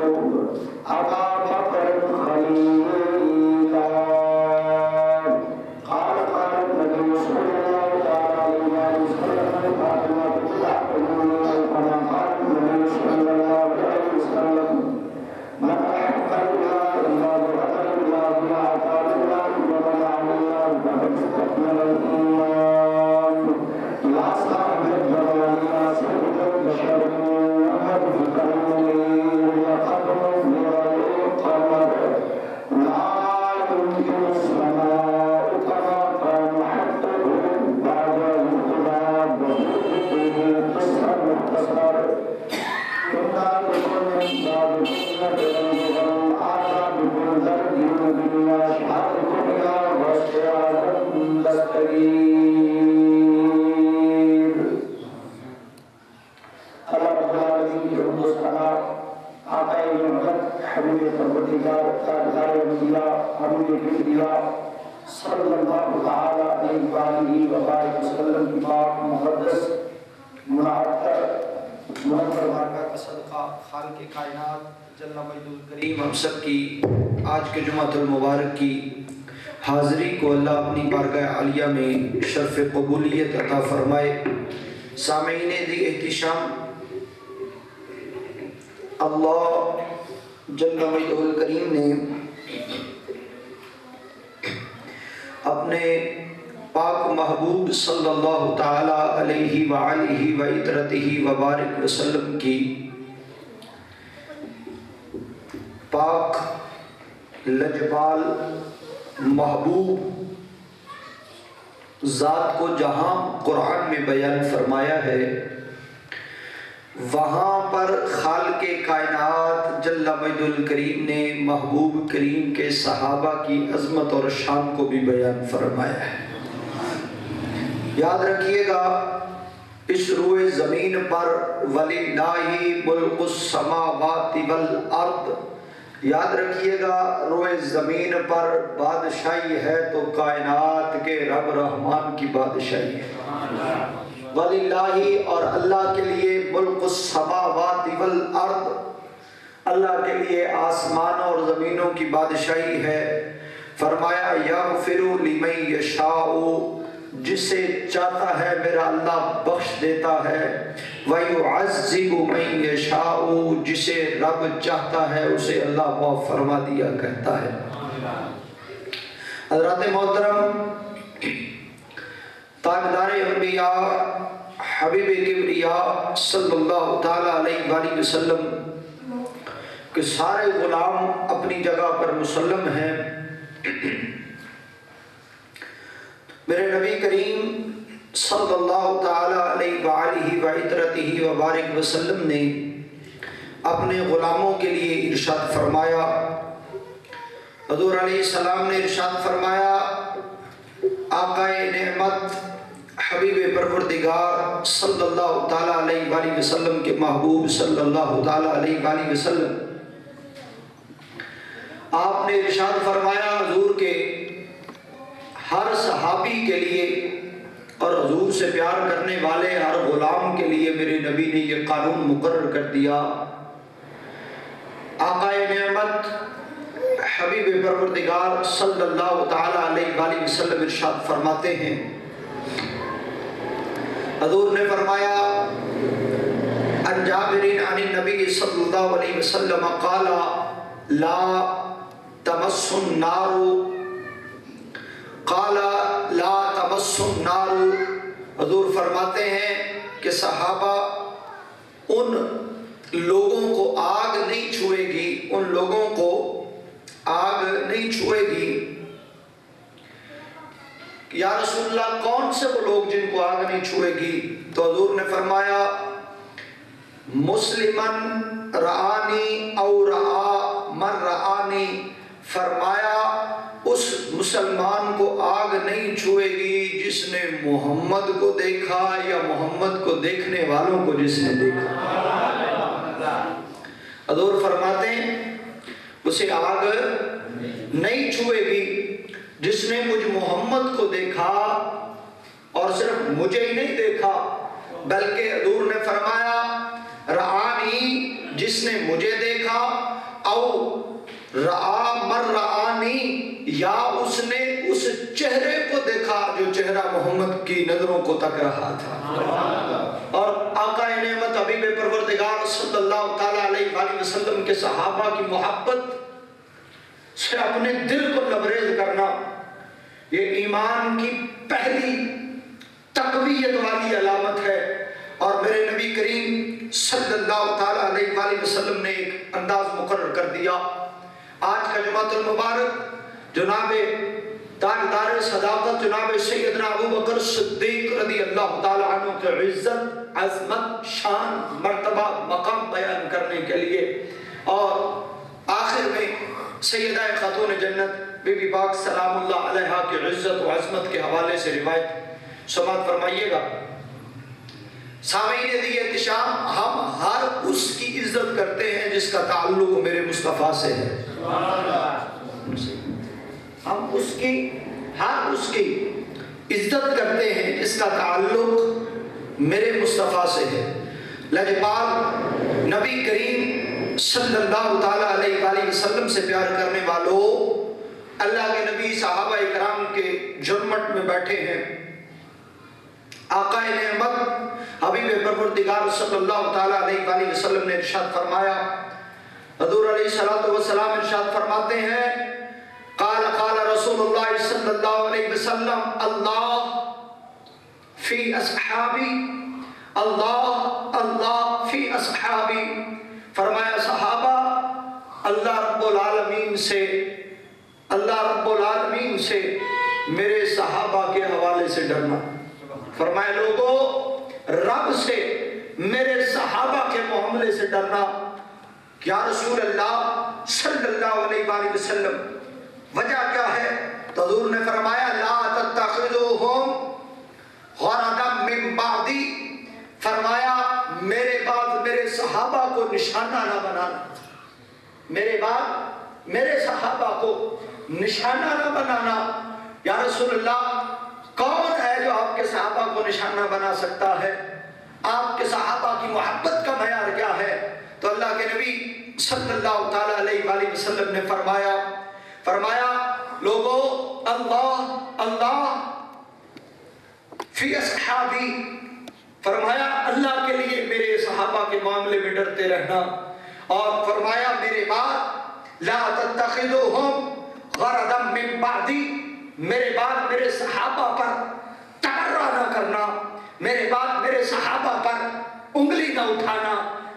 أبا بكر خليلا قال النبي صلى الله عليه وسلم فاطمة تحبني كما قال النبي صلى الله عليه وسلم من أحب الله وأطاع الله وأطاع الله ومنع الله فقد استكمل الإيمان لا صاحب الجلال لا صاحب البشر أحد الكريم وقدر القمر لا يمكن السماء كما كان حقه بعد الانقلاب وجوده قصر مختصر كنا بكل باب كنا بالعذاب بالدرد بالاشعار كنا واشعار التغيير اللہ رب العالمین کی حمد و ثنا آقا محمد حبیب پروردگار تاجدار انبیاء حبیب کبریا صلی اللہ تعالی علیہ وآلہ وبارک وسلم کی پاک مقدس منعطر منور بارگاہ کا صدقہ خالق کائنات جل مجدہ الکریم ہم سب کی آج کے جمعۃ المبارک کی حاضری کو اللہ اپنی بارگاہ عالیہ میں شرف قبولیت عطا فرمائے۔ سامعین دی احتشام، اللہ جل مجدہ الکریم نے اپنے پاک محبوب صلی اللہ تعالی علیہ وآلہ وعطرتہ وبارک وسلم کی پاک لجپال محبوب ذات کو جہاں قرآن میں بیان فرمایا ہے، وہاں پر خالق کائنات جل مجدہ الکریم نے محبوب کریم کے صحابہ کی عظمت اور شان کو بھی بیان فرمایا ہے۔ یاد رکھیے گا اس روئے زمین پر وَلِلَّهِ مُلْكُ السَّمَاوَاتِ وَالْأَرْضِ، یاد رکھیے گا روئے زمین پر بادشاہی ہے تو کائنات کے رب رحمان کی بادشاہی ہے۔ وَلِلَّهِ اور اللہ کے لیے ملک السماوات والارض، اللہ کے لیے آسمانوں اور زمینوں کی بادشاہی ہے۔ فرمایا یغفر لمن یشاء، جسے چاہتا ہے میرا اللہ بخش دیتا ہے، وَيُعَذِّبُ مَن يَشَاءُ، جسے رب چاہتا ہے اسے اللہ معاف فرما دیا کرتا ہے۔ حضرات محترم، تاجدار انبیاء حبیب کبریا صلی اللہ تعالی علیہ وآلہ وسلم کہ سارے غلام اپنی جگہ پر مسلم ہیں، میرے نبی کریم صلی اللہ تعالی علیہ وآلہ وعطرتہ وبارک وسلم نے اپنے غلاموں کے لیے ارشاد فرمایا۔ حضور علیہ السلام نے ارشاد فرمایا، آقا نعمت حبیب پروردگار صلی اللہ تعالی علیہ وآلہ وسلم کے محبوب صلی اللہ تعالی علیہ وآلہ وسلم، آپ نے ارشاد فرمایا حضور کے ہر صحابی کے لیے اور حضور سے پیار کرنے والے ہر غلام کے لیے میرے نبی نے یہ قانون مقرر کر دیا۔ آقا نعمت حبیب پروردگار صلی اللہ تعالی علیہ وآلہ وسلم ارشاد فرماتے ہیں، حضور نے فرمایا عن جابر عن النبی صلی اللہ علیہ وسلم قال لا تمس النار، قال لا تمس النار، حضور فرماتے ہیں کہ صحابہ ان لوگوں کو آگ نہیں چھوئے گی، ان لوگوں کو آگ نہیں چھوئے گی۔ یا رسول اللہ کون سے وہ لوگ جن کو آگ نہیں چھوئے گی؟ تو حضور نے فرمایا مسلمن رآنی او رآ من رآنی، فرمایا اس مسلمان کو آگ نہیں چھوئے گی جس نے محمد کو دیکھا یا محمد کو دیکھنے والوں کو جس نے دیکھا۔ حضور فرماتے ہیں اسے آگ نہیں چھوئے گی جس نے مجھ محمد کو دیکھا، اور صرف مجھے ہی نہیں دیکھا بلکہ حضور نے فرمایا رآنی، جس نے مجھے دیکھا، او رآ من رآنی، یا اس نے اس چہرے کو دیکھا جو چہرہ محمد کی نظروں کو تک رہا تھا۔ اور آقا نعمت حبیب پروردگار صلی اللہ تعالیٰ علیہ وآلہ وسلم کے صحابہ کی محبت سے اپنے دل کو لبریز کرنا، یہ ایمان کی پہلی تقویت والی علامت ہے۔ اور میرے نبی کریم صلی اللہ تعالیٰ علیہ وآلہ وسلم نے ایک انداز مقرر کر دیا۔ آج کا جمعۃ المبارک جناب تاجدار صداقت جناب سیدنا ابو بکر صدیق رضی اللہ تعالیٰ عنہ کے عزت، عظمت، شان، مرتبہ، مقام بیان کرنے کے لیے، اور آخر میں سیدہ خاتون جنت بی بی پاک سلام اللہ علیہا کی عزت و عظمت کے حوالے سے روایت سماعت فرمائیے گا۔ سامعین دی احتشام، ہم ہر اس کی عزت کرتے ہیں جس کا تعلق میرے مصطفیٰ سے ہے۔ ہم ہر اس کی عزت کرتے ہیں جس کا تعلق میرے مصطفیٰ سے ہے۔ لجپال نبی کریم صلی اللہ تعالیٰ علیہ وآلہ وسلم سے پیار کرنے والوں، اللہ کے نبی صحابہ اکرام کے جرمٹ میں بیٹھے ہیں۔ آقا نعمت حبیب پروردگار صلی اللہ تعالیٰ علیہ وآلہ وسلم نے ارشاد فرمایا، حضور علیہ الصلوۃ والسلام ارشاد فرماتے ہیں، قال قال رسول اللہ صلی اللہ علیہ وسلم، اللہ فی اصحابی، اللہ اللہ فی اصحابی، فرمایا صحابہ اللہ رب العالمین سے، اللہ رب العالمین سے میرے صحابہ کے حوالے سے ڈرنا۔ فرمایا لوگوں رب سے میرے صحابہ کے معاملے سے ڈرنا۔ یا رسول اللہ صلی اللہ علیہ وآلہ وسلم وجہ کیا ہے؟ تو حضور نے فرمایا لا تتخذوہم غرضا من بعدی، فرمایا میرے بعد میرے صحابہ کو نشانہ نہ بنانا، میرے بعد میرے صحابہ کو نشانہ نہ بنانا۔ یا رسول اللہ کون ہے جو آپ کے صحابہ کو نشانہ بنا سکتا ہے؟ آپ کے صحابہ کی محبت کا معیار کیا ہے؟ تو اللہ کے نبی صلی اللہ تعالیٰ علیہ وآلہ وسلم نے فرمایا لوگو اللہ اللہ فی اصحابی، فرمایا اللہ کے لیے میرے صحابہ کے معاملے میں ڈرتے رہنا، اور فرمایا میرے بعد لا تتخذوہم غرضا من بعدی، میرے بعد میرے صحابہ پر تبرہ نہ کرنا، میرے بعد میرے صحابہ پر انگلی نہ اٹھانا،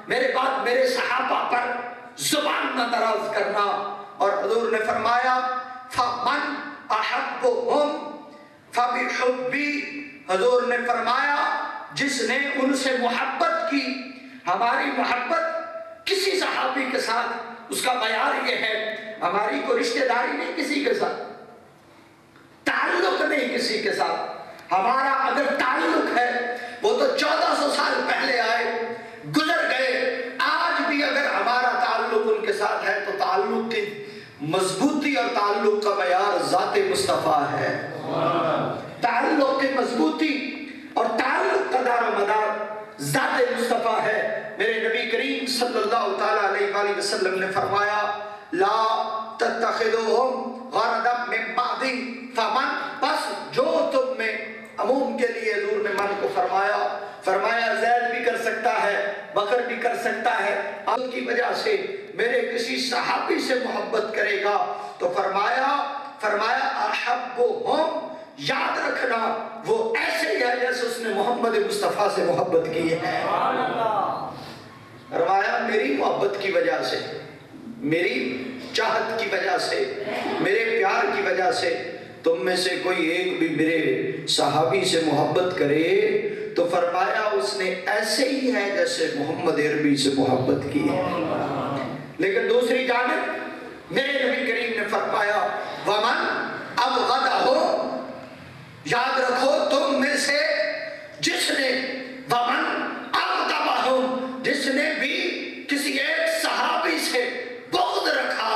میرے بعد میرے صحابہ پر زبان نہ دراز کرنا۔ اور حضور نے فرمایا فَمَنْ أَحَبُّهُمْ فَبِحُبِّي، حضور نے فرمایا جس نے ان سے محبت کی، ہماری محبت کسی صحابی کے ساتھ اس کا معیار یہ ہے، ہماری کوئی رشتہ داری نہیں کسی کے ساتھ، تعلق نہیں کسی کے ساتھ، ہمارا اگر تعلق ہے وہ تو 1400 سال پہلے آئے گزر گئے، آج بھی اگر ہمارا تعلق ان کے ساتھ ہے تو تعلق کی مضبوطی اور تعلق کا معیار ذات مصطفیٰ ہے۔ تعلق کی مضبوطی اور تعلق کا دار و مدار ذات مصطفیٰ ہے۔ میرے نبی کریم صلی اللہ تعالیٰ علیہ وآلہ وسلم نے فرمایا لا تتخذوہم غرضا من بعدی، فمن، بس جو تم میں عموم کے لیے حضور نے من کو فرمایا زید بھی کر سکتا ہے، بکر بھی کر سکتا ہے، آپ کی وجہ سے میرے کسی صحابی سے محبت کرے گا تو فرمایا احبہم، یاد رکھنا وہ ایسے ہی ہے جیسے اس نے محمد مصطفیٰ سے محبت کی ہے۔ فرمایا میری محبت کی وجہ سے، میری چاہت کی وجہ سے، میرے پیار کی وجہ سے تم میں سے کوئی ایک بھی میرے صحابی سے محبت کرے تو فرمایا اس نے ایسے ہی ہے جیسے محمد عربی سے محبت کی ہے۔ لیکن دوسری جانب میرے نبی کریم نے فرمایا ومن ابغضہ، یاد رکھو تم میں سے جس نے ومن ابغضہ، جس نے بھی کسی ایک صحابی سے بغض رکھا،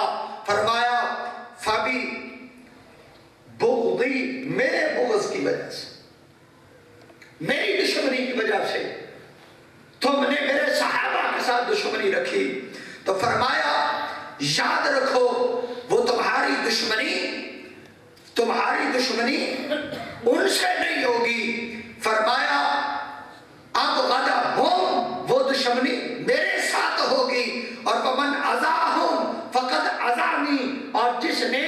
فرمایا فبی بغضی، میرے بغض کی وجہ سے، میری دشمنی کی وجہ سے تم نے میرے صحابہ کے ساتھ دشمنی رکھی، تو فرمایا یاد رکھو وہ تمہاری دشمنی ان سے نہیں ہوگی. فرمایا اب غضبہم وہ دشمنی میرے ساتھ ہوگی. اور ومن اذاہم فقد اذانی اور جس نے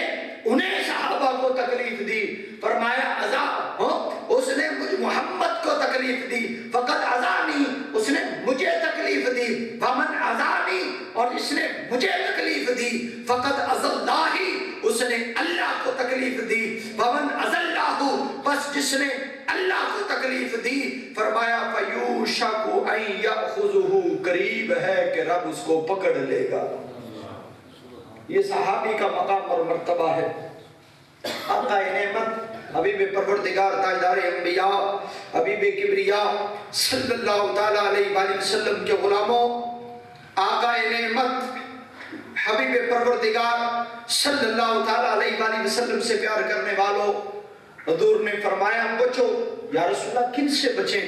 انہیں صحابہ کو تکلیف دی فرمایا اذاہم اس نے محمد کو تکلیف دی. فقد اذانی اس نے مجھے تکلیف دی. ومن اذانی اور جس نے مجھے تکلیف دی. فقد اذلہ اس نے اللہ کو تکلیف دی. ومن اذلہ بس جس نے اللہ کو تکلیف دی فرمایا فیوشک ان یأخذہ قریب ہے کہ رب اس کو پکڑ لے گا. یہ صحابی کا مقام اور مرتبہ ہے. آقا نعمت حبیب پروردگار تاجدار انبیاء حبیب کبریا صلی اللہ تعالی علیہ وآلہ وسلم کے غلاموں، آقا نعمت حبیب پروردگار صلی اللہ تعالی علیہ وآلہ وسلم سے پیار کرنے والوں، حضور نے فرمایا بچو. یا رسول اللہ کن سے بچیں؟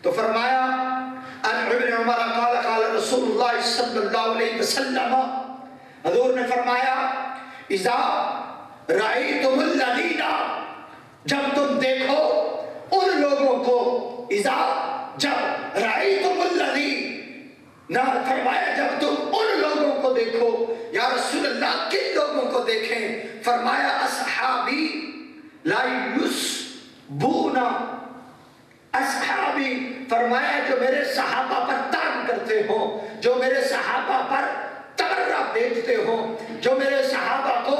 تو فرمایا ان ابن عمر قال قال رسول اللہ صلی اللہ علیہ وسلم، حضور نے فرمایا اذا رأیتم الذین جب تم دیکھو ان لوگوں کو، اذا جب رأیتم الذین نہ فرمایا جب تم ان لوگوں کو دیکھو. یا رسول اللہ کن لوگوں کو دیکھیں؟ فرمایا اصحابی لا یسبون اصحابی فرمایا جو میرے صحابہ پر تان کرتے ہوں، جو میرے صحابہ پر تبرہ بیچتے ہوں، جو میرے صحابہ کو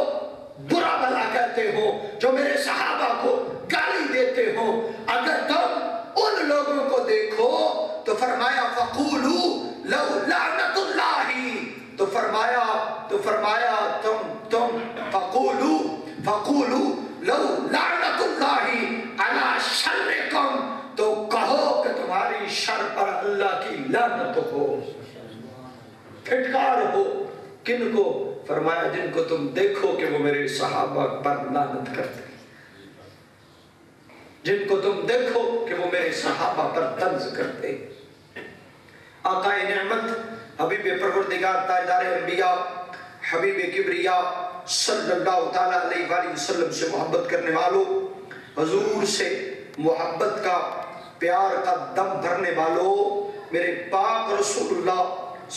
برا بھلا کہتے ہوں، جو میرے صحابہ کو گالی دیتے ہوں، اگر تم ان لوگوں کو دیکھو تو فرمایا فقولوا لو لعنت اللہ تو فرمایا تم فقولوا لو لعنت اللہ علی شرکم تو کہو کہ تمہاری شر پر اللہ کی لعنت ہو، پھٹکار ہو. کن کو؟ فرمایا جن کو تم دیکھو کہ وہ میرے صحابہ پر لعنت کرتے، جن کو تم دیکھو کہ وہ میرے صحابہ پر طنز کرتے. آقا نعمت حبیب پروردگار تاجدار انبیاء حبیب کبریا صلی اللہ تعالی علیہ وآلہ وسلم سے محبت کرنے والوں، حضور سے محبت کا پیار کا دم بھرنے والوں، میرے پاک رسول اللہ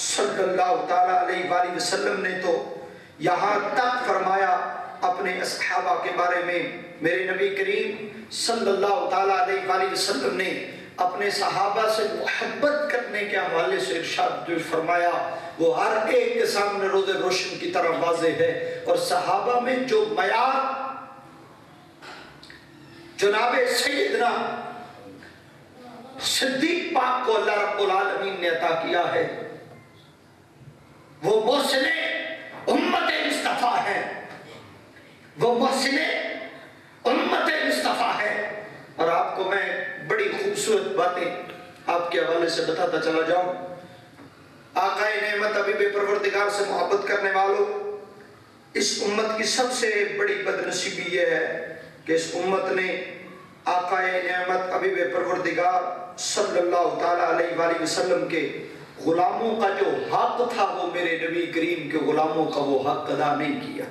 صلی اللہ تعالی علیہ وآلہ وسلم نے تو یہاں تک فرمایا اپنے اصحابہ کے بارے میں، میرے نبی کریم صلی اللہ تعالی علیہ وآلہ وسلم نے اپنے صحابہ سے محبت کرنے کے حوالے سے ارشاد جو فرمایا وہ ہر ایک کے سامنے روز روشن کی طرح واضح ہے. اور صحابہ میں جو معیار جناب سیدنا صدیق پاک کو اللہ رب العالمین نے عطا کیا ہے وہ محسن امت مصطفیٰ ہے، وہ محسن امت مصطفیٰ ہے. اور آپ کو میں بڑی خوبصورت باتیں آپ کے حوالے سے بتاتا چلا جاؤں. آقا نعمت حبیب پروردگار سے محبت کرنے والوں، اس امت کی سب سے بڑی بدنصیبی یہ ہے کہ اس امت نے آقا نعمت حبیب پروردگار صلی اللہ تعالی علیہ وآلہ وسلم کے غلاموں کا جو حق تھا وہ میرے نبی کریم کے غلاموں کا وہ حق ادا نہیں کیا.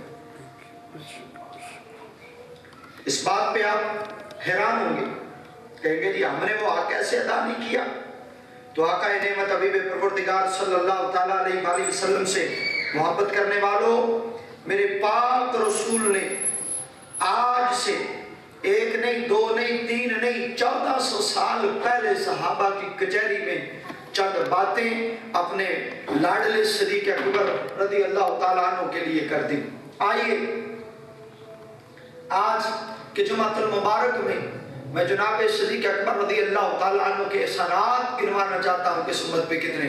اس بات پہ آپ حیران ہوں گے، کہیں گے جی ہم نے وہ حق کیسے ادا نہیں کیا؟ تو آقا نعمت حبیب پروردگار صلی اللہ تعالی علیہ وآلہ وسلم سے محبت کرنے والوں، میرے پاک رسول نے آج سے ایک نہیں، دو نہیں، تین نہیں، 1400 سال پہلے صحابہ کی کچہری میں چند باتیں اپنے لاڈلے صدیق اکبر رضی اللہ تعالیٰ عنہ کے لیے کر دی. آئیے آج کے جمعۃ المبارک میں جناب صدیق اکبر رضی اللہ تعالیٰ عنہ کے احسانات گنوانا چاہتا ہوں کہ اس امت پہ کتنے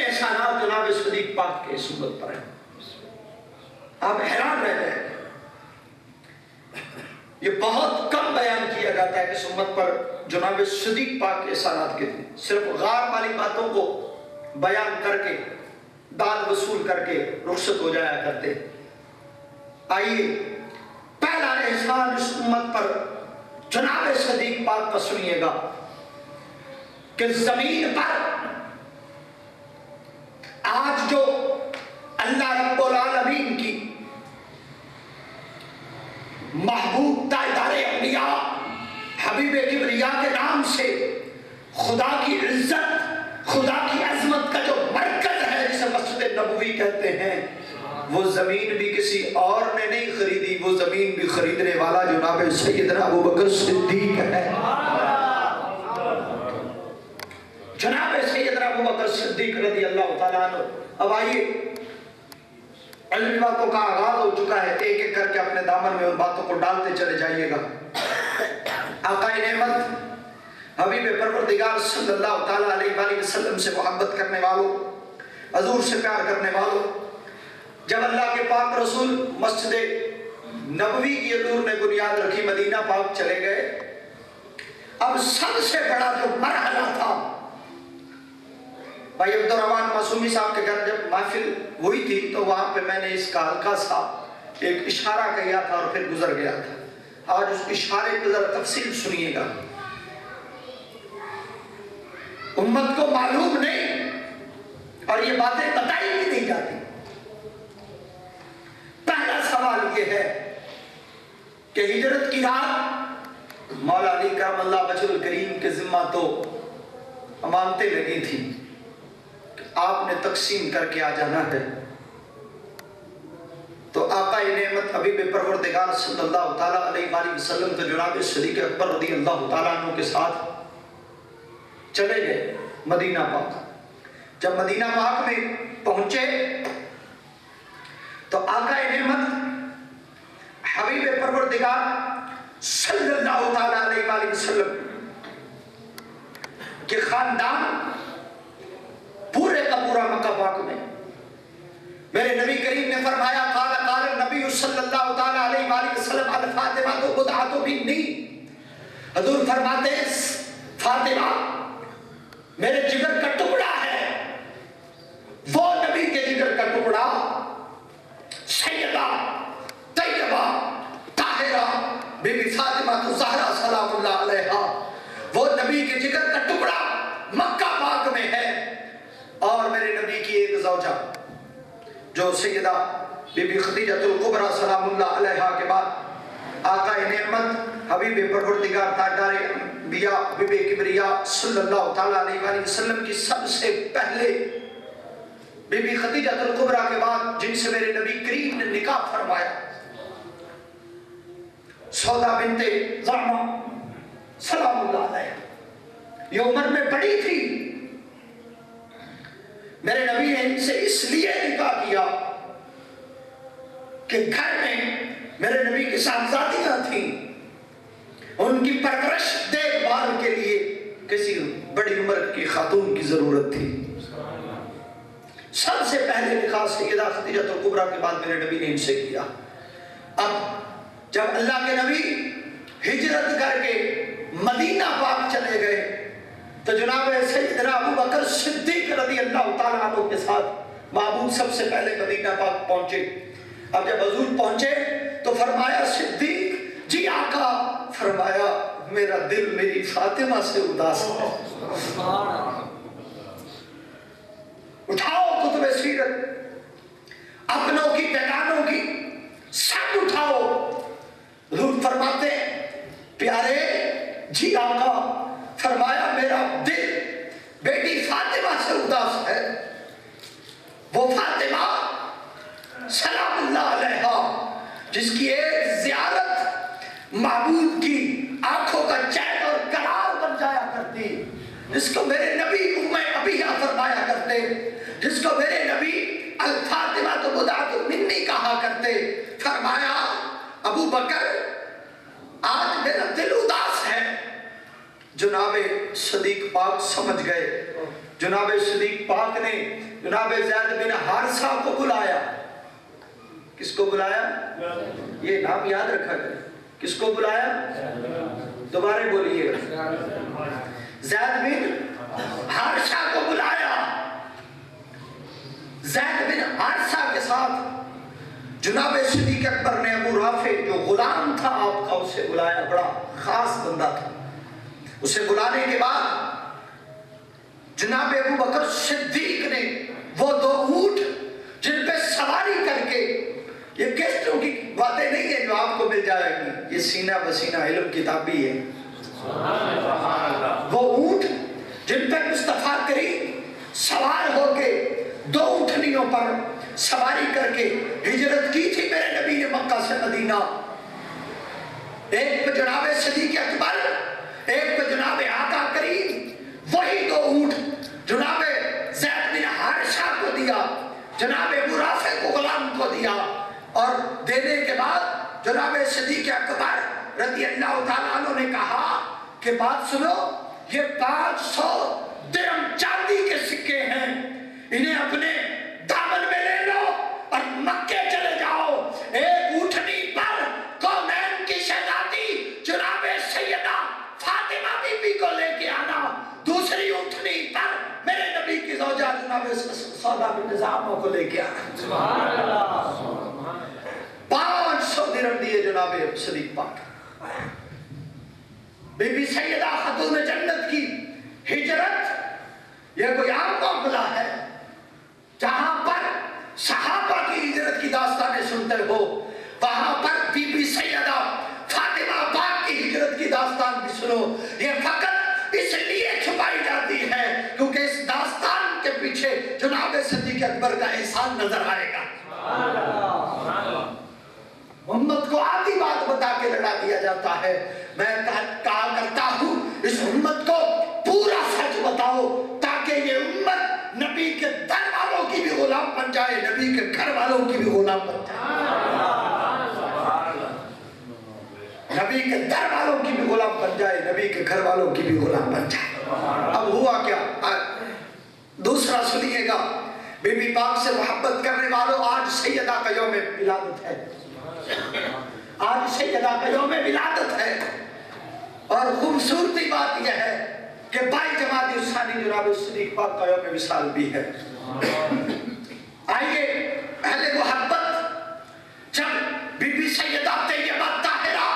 احسانات جناب صدیق پاک کے اس امت پر ہیں. آپ حیران رہ جائیں. یہ بہت کم بیان کیا جاتا ہے کہ اس امت پر جناب صدیق پاک کے احسانات کتنے. صرف غار والی باتوں کو بیان کر کے داد وصول کر کے رخصت ہو جایا کرتے. آئیے پہلا احسان اس امت پر جناب صدیق پاک کا سنیے گا کہ زمین پر آج جو اللہ رب العالمین کی محبوب تاجدار انبیاء حبیب کبریا کے نام سے خدا کی عزت، خدا کی عظمت کا جو مرکز ہے جسے مسجد نبوی کہتے ہیں، وہ زمین بھی کسی اور نے نہیں خریدی، وہ زمین بھی خریدنے والا جناب سیدنا ابوبکر صدیق ہے، جناب سیدنا ابوبکر صدیق رضی اللہ تعالیٰ عنہ۔ اب آئیے، علمی باتوں کا آغاز ہو چکا ہے، ایک ایک کر کے اپنے دامن میں ان باتوں کو ڈالتے چلے جائیے گا۔ آقا نعمت حبیب پروردگار صلی اللہ تعالیٰ علیہ وآلہ وسلم سے محبت کرنے والوں، حضور سے پیار کرنے والوں، جب اللہ کے پاک رسول مسجد نبوی کی حضور نے بنیاد رکھی، مدینہ پاک چلے گئے، اب سب سے بڑا جو مرحلہ تھا، بھائی عبدالرحمن معصومی صاحب کے گھر جب محفل ہوئی تھی تو وہاں پہ میں نے اس کا ہلکا سا ایک اشارہ کیا تھا اور پھر گزر گیا تھا۔ آج اس اشارے کی ذرا تفصیل سنیے گا۔ امت کو معلوم نہیں اور یہ باتیں بتائی بھی نہیں جاتی۔ پہلا سوال یہ ہے کہ ہجرت کی رات مولا علی کرم اللہ وجہ الکریم کے ذمہ تو امانتیں لگی تھی، آپ نے تقسیم کر کے آ جانا ہے، تو آقا نعمت حبیب پروردگار صلی اللہ تعالیٰ علیہ وآلہ وسلم تو جناب صدیق اکبر رضی اللہ تعالیٰ عنہ کے ساتھ چلے گئے مدینہ پاک۔ جب مدینہ پاک میں پہنچے تو آقا نعمت حبیب پروردگار صلی اللہ تعالیٰ علیہ وآلہ وسلم کے خاندان پورے کا پورا مکہ پاک میں، میرے نبی کریم نے فرمایا قال النبی صلی اللہ تعالیٰ علیہ وآلہ وسلم الفاطمہ تو بدعۃ منی، حضور فرماتے ہیں فاطمہ میرے جگر کا ٹکڑا ہے، وہ نبی کے جگر کا ٹکڑا سیدہ طیبہ طاہرہ بی بی فاطمہ الزہرا سلام اللہ علیہا، وہ نبی کے جگر کا ٹکڑا مکہ پاک میں ہے، اور میرے نبی کی ایک زوجہ جو سیدہ بی بی خدیجہ الکبریٰ سلام اللہ علیہا کے بعد آقا نعمت حبیب پروردگار تاجدار انبیاء حبیب کبریا صلی اللہ تعالیٰ علیہ وآلہ وسلم کی سب سے پہلے بی بی خدیجہ الکبریٰ کے بعد جن سے میرے نبی کریم نے نکاح فرمایا، سودا بنت زمعہ سلام اللہ علیہ، یہ عمر میں بڑی تھی، میرے نبی نے ان سے اس لیے نکاح کیا کہ گھر میں میرے نبی کی صاحبزادیاں تھیں، ان کی پرورش دیکھ بھال کے لیے کسی بڑی عمر کی خاتون کی ضرورت تھی۔ سب سے پہلے نکاح سیدہ خدیجہ الکبریٰ کے بعد میرے نبی نے ان سے کیا۔ اب جب اللہ کے نبی ہجرت کر کے مدینہ پاک چلے گئے تو جناب سیدنا ابوبکر صدیق رضی اللہ تعالیٰ عنہ کے ساتھ محبوب سب سے پہلے مدینہ پاک پہنچے۔ اب جب حضور پہنچے تو فرمایا صدیق جی آقا، فرمایا میرا دل میری فاطمہ سے اداس ہے۔ اٹھاؤ کتب سیرت، اپنوں کی بیگانوں کی سب اٹھاؤ۔ حضور فرماتے پیارے جی آقا، فرمایا میرا دل بیٹی فاطمہ سے اداس ہے، وہ فاطمہ سلام اللہ علیہا جس کی ایک زیارت معبود کی آنکھوں کا چین اور قرار بن جایا کرتی، جس کو میرے نبی ام ابیہ فرمایا کرتے، جس کو میرے نبی الفاطمہ تو بدعۃ منی کہا کرتے، فرمایا ابو بکر آج میرا دل اداس ہے۔ جناب صدیق پاک سمجھ گئے، جناب صدیق پاک نے جناب زید بن حارثہ کو بلایا۔ کس کو بلایا؟ یہ نام یاد رکھا کریں، کس کو بلایا؟ دوبارہ بولیے، زید بن حارثہ کو بلایا۔ زید بن حارثہ کے ساتھ جناب صدیق اکبر نے ابو رافع جو غلام تھا آپ کا اسے بلایا، بڑا خاص بندہ تھا۔ اسے بلانے کے بعد جناب ابو بکر صدیق نے وہ دو مل جائے گی. یہ سینہ بسینہ علم کتابی ہے. وہ اونٹ جن پہ مصطفیٰ کریم سوار ہو کے 2 اونٹنیوں پر سواری کر کے ہجرت کی تھی میرے نبی نے مکہ سے مدینہ. ایک پہ جناب صدیق اکبر، ایک پہ جناب آقا کریم. وہی 2 اونٹ جناب زید بن حارثہ کو دیا، جناب ابو رافع کو غلام کو دیا، اور دینے کے بعد جناب صدیق اکبر رضی اللہ تعالیٰ عنہ نے کہا کہ بات سنو، یہ 500 درہم چاندی کے سکے ہیں، انہیں اپنے دامن میں لے لو اور مکے چلے جاؤ. ایک اونٹنی پر کونین کی شہزادی جناب سیدہ فاطمہ بی بی کو لے کے آنا، دوسری اونٹنی پر میرے نبی کی زوجہ جناب سودا بنت زمعہ کو لے کے آنا. سبحان اللہ. 500 درہم دیے جناب صدیق پاک. بی بی سیدہ خاتون جنت کی ہجرت یہ کوئی عام معاملہ ہے. جہاں پر صحابہ کی ہجرت کی داستانیں سنتے ہو، وہاں پر بی بی سیدہ فاطمہ پاک کی ہجرت کی داستان بھی سنو. یہ فقط اس لیے چھپائی جاتی ہے کیونکہ اس داستان کے پیچھے جناب صدیق اکبر کا احسان نظر آئے گا. امت کو آدھی بات بتا کے لڑا دیا جاتا ہے. میں کہا کرتا ہوں اس امت کو پورا سچ بتاؤ تاکہ یہ امت نبی کے در والوں کی بھی غلام بن جائے، نبی کے گھر والوں کی بھی غلام بن جائے. نبی کے در والوں کی بھی غلام بن جائے، نبی کے گھر والوں کی بھی غلام بن جائے. اب ہوا کیا؟ دوسرا سنیے گا. بی بی پاک سے محبت کرنے والوں، آج سیدہ کا یوم ولادت ہے. آج سیدہ کا یوم ولادت ہے، اور خوبصورتی بات یہ ہے کہ 22 جمادی الثانی جناب صدیق پاک کا یوم وصال بھی ہے. آئیے اہل محبت، جب بی بی سیدہ طیبہ طاہرہ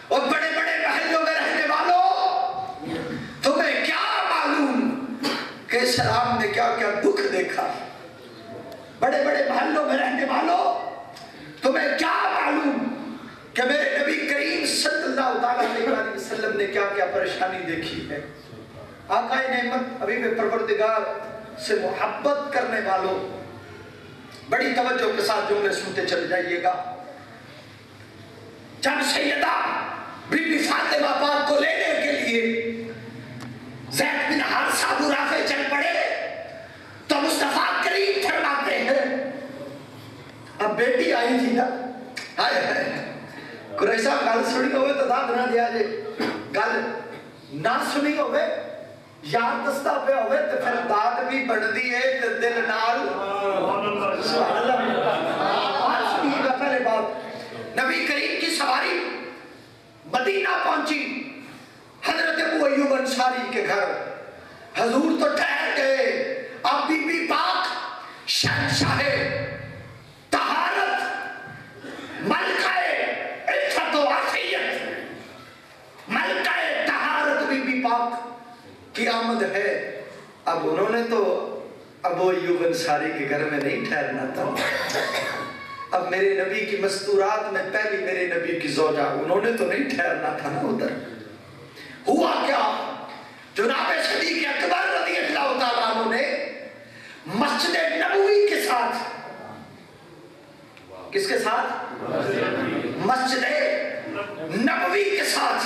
اور بڑے بڑے محلوں میں رہنے والوں، تمہیں کیا معلوم کہ اسلام نے کیا کیا دکھ دیکھا. بڑے بڑے محلوں میں رہنے والوں، تمہیں کیا معلوم کہ میرے نبی کریم صلی اللہ علیہ وسلم نے کیا کیا پریشانی دیکھی ہے. آقا نعمت حبیب پروردگار سے محبت کرنے والوں بڑی توجہ کے ساتھ جملے سنتے چلے جائیے گا. جب سیدہ بی بی فاطمہ پاک کو لینے کے لیے زید بن حارثہ ابو رافع چل پڑے تو مصطفیٰ کریم فرماتے ہیں، اب بیٹی آئی تھی نا، ہائے ہائے قریشہ گل سنی ہوئے تو داد نہ دیا جے، گل نہ سنی ہوئے یاد دستا پہ ہوئے تو پھر داد بھی بڑھ دی ہے تو دل نال. سبحان اللہ. آج سنیے گا پہلے بات. نبی کریم کی سواری مدینہ پہنچی، حضرت ابو ایوب انصاری کے گھر. حضور تو ٹھہر گئے. اب بی بی پاک شہنشاہ طہارت، ملکہ عفت و عافیت، ملکہ طہارت بی بی پاک کی آمد ہے. اب انہوں نے تو ابو ایوب انصاری کے گھر میں نہیں ٹھہرنا تھا. اب میرے نبی کی مستورات میں پہلی میرے نبی کی زوجہ، انہوں نے تو نہیں ٹھہرنا تھا نا ادھر. ہوا کیا؟ جناب صدیق اکبر رضی اللہ تعالیٰ عنہ نے مسجد نبوی کے ساتھ، کس کے ساتھ؟ مسجد نبوی کے ساتھ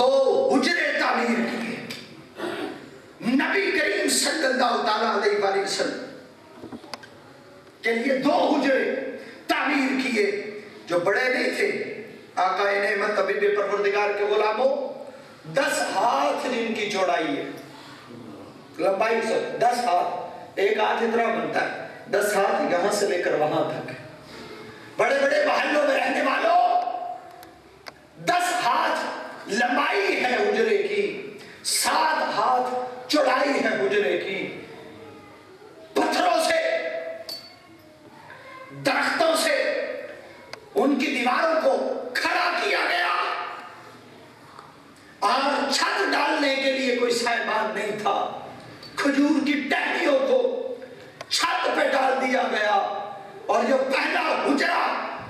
2 حجرے تعمیر کیے. نبی کریم صلی اللہ تعالیٰ علیہ وآلہ وسلم کے لیے 2 حجرے تعمیر کیے جو بڑے نہیں تھے. آقا نعمت حبیب پروردگار کے غلاموں، 10 ہاتھ جن کی چوڑائی ہے، لمبائی سے 10 ہاتھ، ایک ہاتھ اتنا بنتا ہے، 10 ہاتھ یہاں سے لے کر وہاں تک. بڑے بڑے محلوں میں رہنے والوں، 10 ہاتھ لمبائی ہے حجرے کی، 7 ہاتھ چوڑائی ہے حجرے کی. پتھروں سے، درختوں سے ان کی دیواروں کو کھڑا کیا گیا، اور چھت ڈالنے کے لیے کوئی سائبان نہیں تھا. کھجور کی ٹہنیوں کو چھت پہ ڈال دیا گیا، اور جو پہلا حجرہ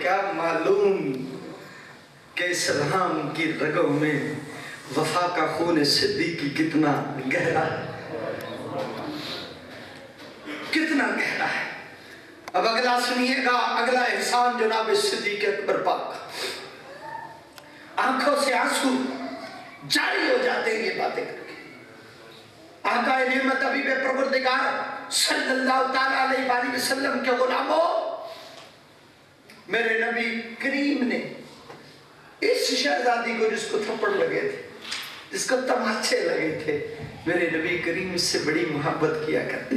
کیا معلوم کہ اسلام کی رگوں میں وفا کا خون صدیقی کتنا گہرا ہے، کتنا گہرا ہے۔ اب اگلا سنیے گا، اگلا احسان جناب صدیق اکبر پاک، آنکھوں سے آنسو جاری ہو جاتے ہیں یہ باتیں کر کے۔ آقا نعمت حبیب پروردگار صلی اللہ تعالیٰ علیہ وآلہ وسلم کے غلاموں، میرے نبی کریم نے اس شہزادی کو جس کو تھپڑ لگے تھے، جس کو تماچے لگے تھے، میرے نبی کریم اس سے بڑی محبت کیا کرتے۔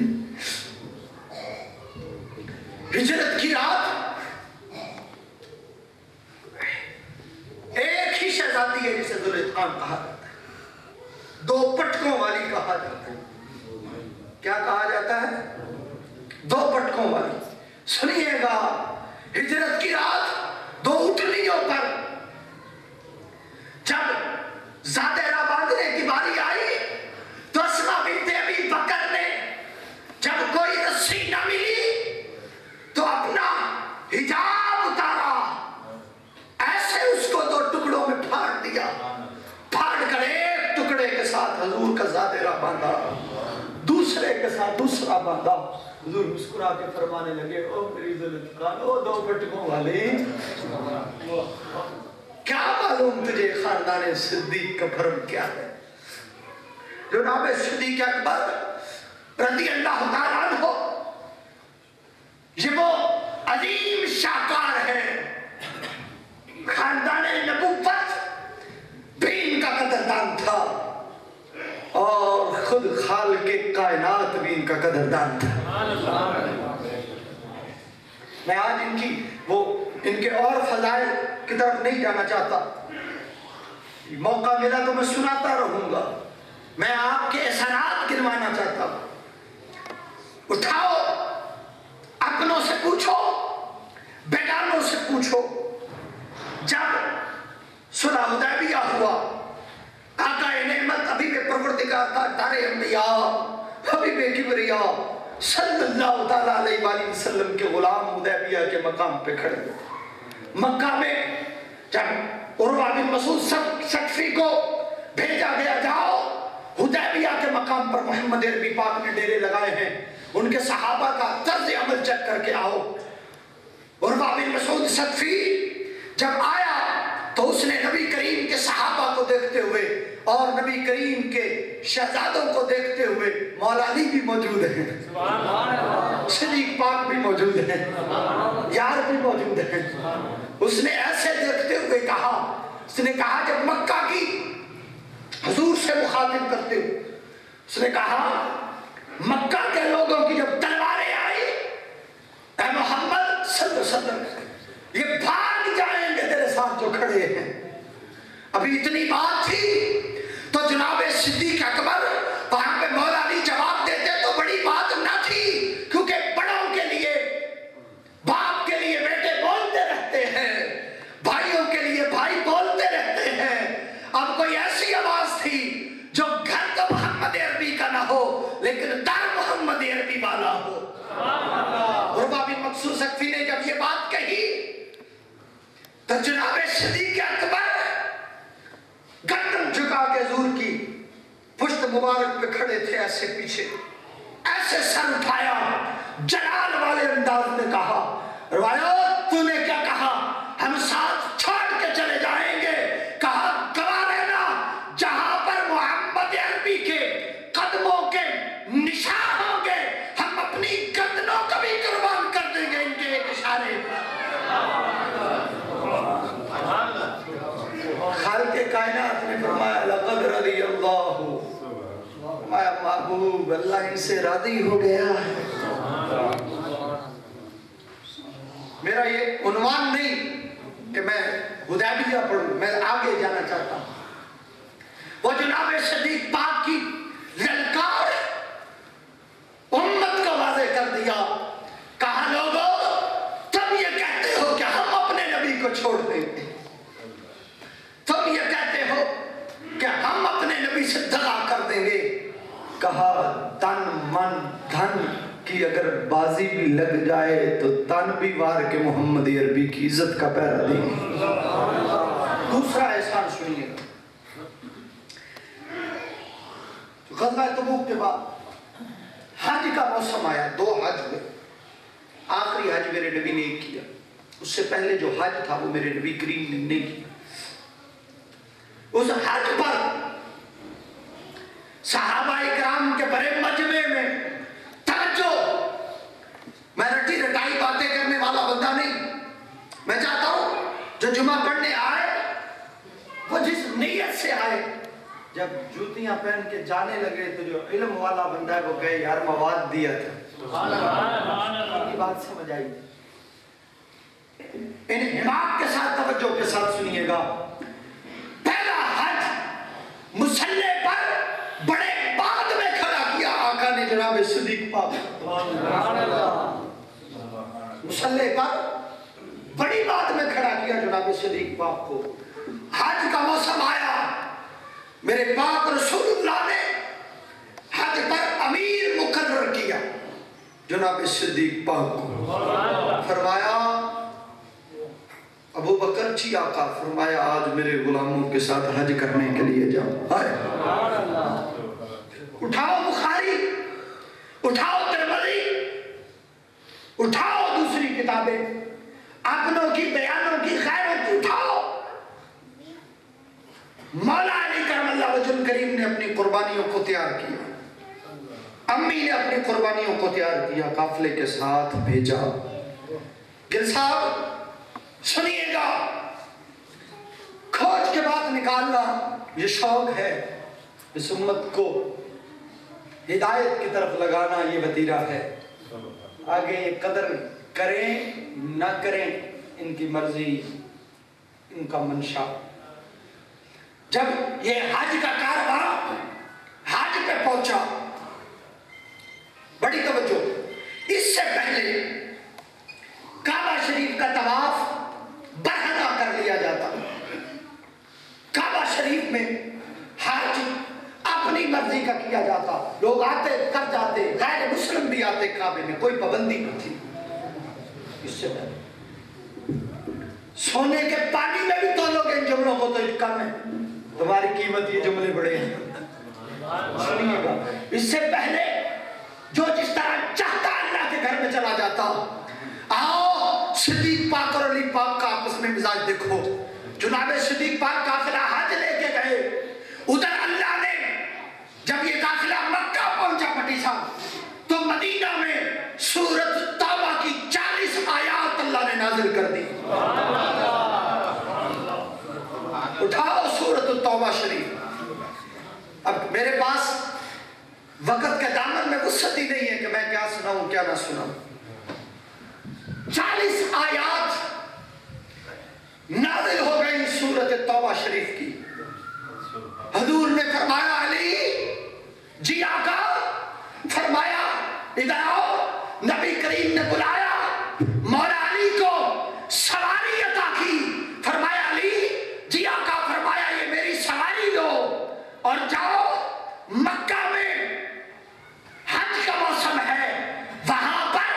ہجرت کی رات ایک ہی شہزادی ہے جسے ذوالفقار کہا جاتا ہے، دو پٹکوں والی کہا جاتا ہے۔ کیا کہا جاتا ہے؟ دو پٹکوں والی۔ سنیے گا، ہجرت کی رات دو اٹھلیوں پر جب زادیرہ باندھنے کی باری آئی تو اسماء بنت ابی بکر نے جب کوئی رسی نہ ملی تو اپنا حجاب اتارا، ایسے اس کو دو ٹکڑوں میں پھاڑ دیا، پھاڑ کر ایک ٹکڑے کے ساتھ حضور کا زادیرہ باندھا، دوسرے کے ساتھ دوسرا باندھا۔ حضور مسکرا کے فرمانے لگے، او میری ذوالفقار، او دو پٹکوں والی، کیا معلوم تجھے خاندان صدیق کا بھرم کیا ہے؟ جناب صدیق اکبر رضی اللہ تعالیٰ عنہ، یہ وہ عظیم شاہکار ہے، خاندان نبوت بھی ان کا قدردان تھا اور خود خالق کائنات بھی ان کا قدردان تھا۔ میں آج ان کے اور فضائل کی طرف نہیں جانا چاہتا، موقع ملا تو میں سناتا رہوں گا، میں آپ کے اثرات گنوانا چاہتا ہوں۔ اٹھاؤ، اپنوں سے پوچھو، بیگانوں سے پوچھو، جب صلح حدیبیہ ہوا، آقا نعمت حبیب پروردگار تاجدار انبیاء حبیب کبریا صلی اللہ تعالیٰ علیہ وآلہ وسلم کے غلام حدیبیہ کے مقام پہ کھڑے ہوئے۔ مکہ میں جب عروہ بن مسعود ثقفی کو بھیجا گیا، جاؤ حدیبیہ کے مقام پر محمد عربی پاک نے ڈیرے لگائے ہیں، ان کے صحابہ کا طرز عمل چیک کر کے آؤ۔ عروہ بن مسعود ثقفی جب آیا تو اس نے نبی کریم کے صحابہ کو دیکھتے ہوئے اور نبی کریم کے شہزادوں کو دیکھتے ہوئے، مولا علی بھی موجود ہیں، صدیق پاک بھی موجود ہیں، یار بھی موجود ہیں، اس نے ایسے دیکھتے ہوئے کہا، اس نے کہا جب مکہ کی حضور سے مخاطب کرتے ہوئے اس نے کہا، مکہ کے لوگوں کی جب تلواریں آئی، اے محمد صلی اللہ علیہ وسلم، یہ بھاگ جائیں گے تیرے ساتھ جو کھڑے ہیں۔ ابھی اتنی بات تھی تو جناب صدیق اکبر وہاں پہ مولا علی جواب دیتے تو بڑی بات نہ تھی، کیونکہ بڑوں کے لیے، باپ کے لیے بیٹے بولتے رہتے ہیں، بھائیوں کے لیے بھائی بولتے رہتے ہیں۔ اب کوئی ایسی آواز تھی جو گھر تو محمد عربی کا نہ ہو لیکن در محمد عربی والا ہو۔ عروہ بن مسعود ثقفی نے جب یہ بات کہی تو جناب صدیق اکبر گردن جھکا کے حضور کی پشت مبارک پہ کھڑے تھے، ایسے پیچھے ایسے سر اٹھایا، جلال والے انداز میں کہا، روایت تو نے کیا کہا؟ ہم ساتھ چھوڑ کے چلے جائیں گے۔ کہا گواہ رہنا، جہاں پر محمد عربی کے قدموں کے نشان ہوں گے ہم اپنی گردنوں کو بھی قربان کر دیں گے ان کے ایک اشارے۔ خالق کائنات نے فرمایا لقد رضی اللہ، فرمایا محبوب اللہ ان سے راضی ہو گیا ہے۔ میرا یہ عنوان نہیں کہ میں حدیبیہ پڑھوں، میں آگے جانا چاہتا ہوں۔ وہ جناب صدیق پاک کی للکار امت کو واضح کر دیا، کہا لوگوں تم یہ کہتے ہو کہ ہم اپنے نبی کو چھوڑ دیں گے، تم یہ کہتے ہو کہ ہم اپنے نبی سے دغا کر دیں گے۔ کہا تن من دھن کی کی اگر بازی بھی لگ جائے تو تن بھی وار کے محمد عربی کی عزت کا پہرا دیں گے۔ دوسرا احسان سنیے گا، غزوہ تبوک کے بعد حج کا موسم آیا، 2 حج ہوئے۔ آخری حج میرے نبی نے ایک کیا، اس سے پہلے جو حج تھا وہ میرے نبی کریم نے نہیں کیا۔ اس حج پر صحابہ اکرام کے بڑے مجمع میں توجہ، میں رٹی رٹائی باتیں کرنے والا بندہ نہیں، میں چاہتا ہوں جو جمعہ پڑھنے آئے وہ جس نیت سے آئے، جب جوتیاں پہن کے جانے لگے تو جو علم والا بندہ ہے وہ کہے یار مواد دیا تھا۔ یہ بات سمجھ آئی؟ ان حماق کے ساتھ توجہ کے ساتھ سنیے گا، پہلا حج مصلی پر بڑے بعد میں کھڑا کیا آقا نے جناب صدیق پاک، مصلی پر بڑی بات میں کھڑا کیا جناب صدیق پاک کو۔ حج کا موسم آیا، میرے پاک رسول اللہ نے حج پر امیر مقرر کیا جناب صدیق پاک کو۔ فرمایا ابو بکر جی آقا، فرمایا آج میرے غلاموں کے ساتھ حج کرنے کے لیے جاؤ۔ اٹھاؤ بخاری، اٹھاؤ ترمذی، اٹھاؤ دوسری کتابیں، اپنوں کی بیانوں کی خیروں کی اٹھاؤ۔ مولا علی کرم اللہ وجہ کریم نے اپنی قربانیوں کو تیار کیا، امی نے اپنی قربانیوں کو تیار کیا، قافلے کے ساتھ بھیجا۔ گل صاحب سنیے گا، کھوج کے بعد نکالنا یہ شوق ہے، اس امت کو ہدایت کی طرف لگانا یہ وتیرہ ہے۔ آگے یہ قدر کریں نہ کریں ان کی مرضی، ان کا منشا۔ جب یہ حج کا کاروان حج پہ پہنچا، بڑی توجہ، اس سے پہلے کعبہ شریف کا طواف برہنہ کر لیا جاتا۔ کعبہ شریف میں حج اپنی مرضی کا کیا جاتا، لوگ آتے کر جاتے، غیر مسلم بھی آتے کعبے میں، کوئی پابندی نہیں تھی۔ اس سے پہلے سونے کے پانی میں بھی تولو گے ان جملوں کو تو کم ہے، تمہاری قیمت یہ جملے بڑے ہیں۔ سنیے گا، اس سے پہلے جو جس طرح چاہتا اللہ کے گھر میں چلا جاتا۔ آؤ صدیق پاک اور علی پاک کا آپس میں مزاج دیکھو۔ جناب صدیق پاک قافلہ حج لے کے گئے، ادھر اللہ نے جب یہ قافلہ مکہ پہنچا پٹیسا تو مدینہ میں سورۃ توبہ کی 40 آیات اللہ نے نازل کر دی۔ اٹھاؤ سورۃ توبہ شریف۔ اب میرے پاس وقت کے دامن میں وسعت ہی نہیں ہے کہ میں کیا سناؤں کیا نہ سناؤں۔ 40 آیات نازل ہو گئی سورۃ توبہ شریف کی۔ حضور نے فرمایا علی جی آقا، فرمایا ادھر آؤ۔ نبی کریم نے بلایا، مولا علی کو سواری عطا کی، فرمایا علی جی آقا، فرمایا یہ میری سواری لو اور جاؤ مکہ میں حج کا موسم ہے، وہاں پر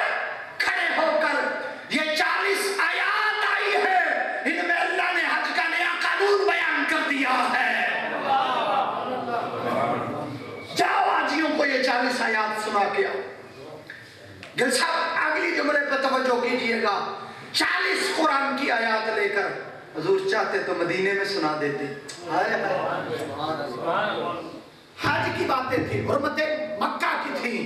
کھڑے ہو کر یہ 40 آیات آئی ہے، ان میں اللہ نے حج کا نیا قانون بیان کر دیا ہے۔ جاؤ حاجیوں کو یہ 40 آیات سنا کے آؤ۔ گل صاحب اگلی جملے پہ توجہ کیجئے گا، 40 قرآن کی آیات لے کر حضور چاہتے تو مدینے میں سنا دیتے۔ حج کی باتیں تھی، حرمتیں مکہ کی تھی۔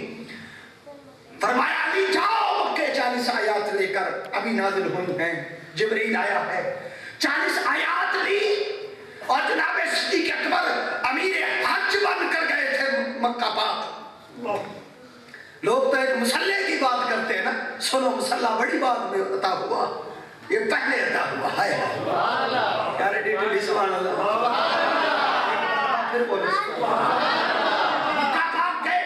فرمایا علی جاؤ مکہ 40 آیات لے کر، ابھی نازل ہوئی ہیں، جبریل آیا ہے۔ 40 آیات لی اور جناب صدیق اکبر امیر حج بن کر گئے تھے مکہ پاک۔ لوگ تو ایک مصلی کی بات کرتے ہیں نا، سنو مصلی بڑی بات میں عطا ہوا، یہ پہلے عطا ہوا ہے۔ کیا ریڈی ٹو سبحان اللہ، پھر بولے مکہ پاک گئے،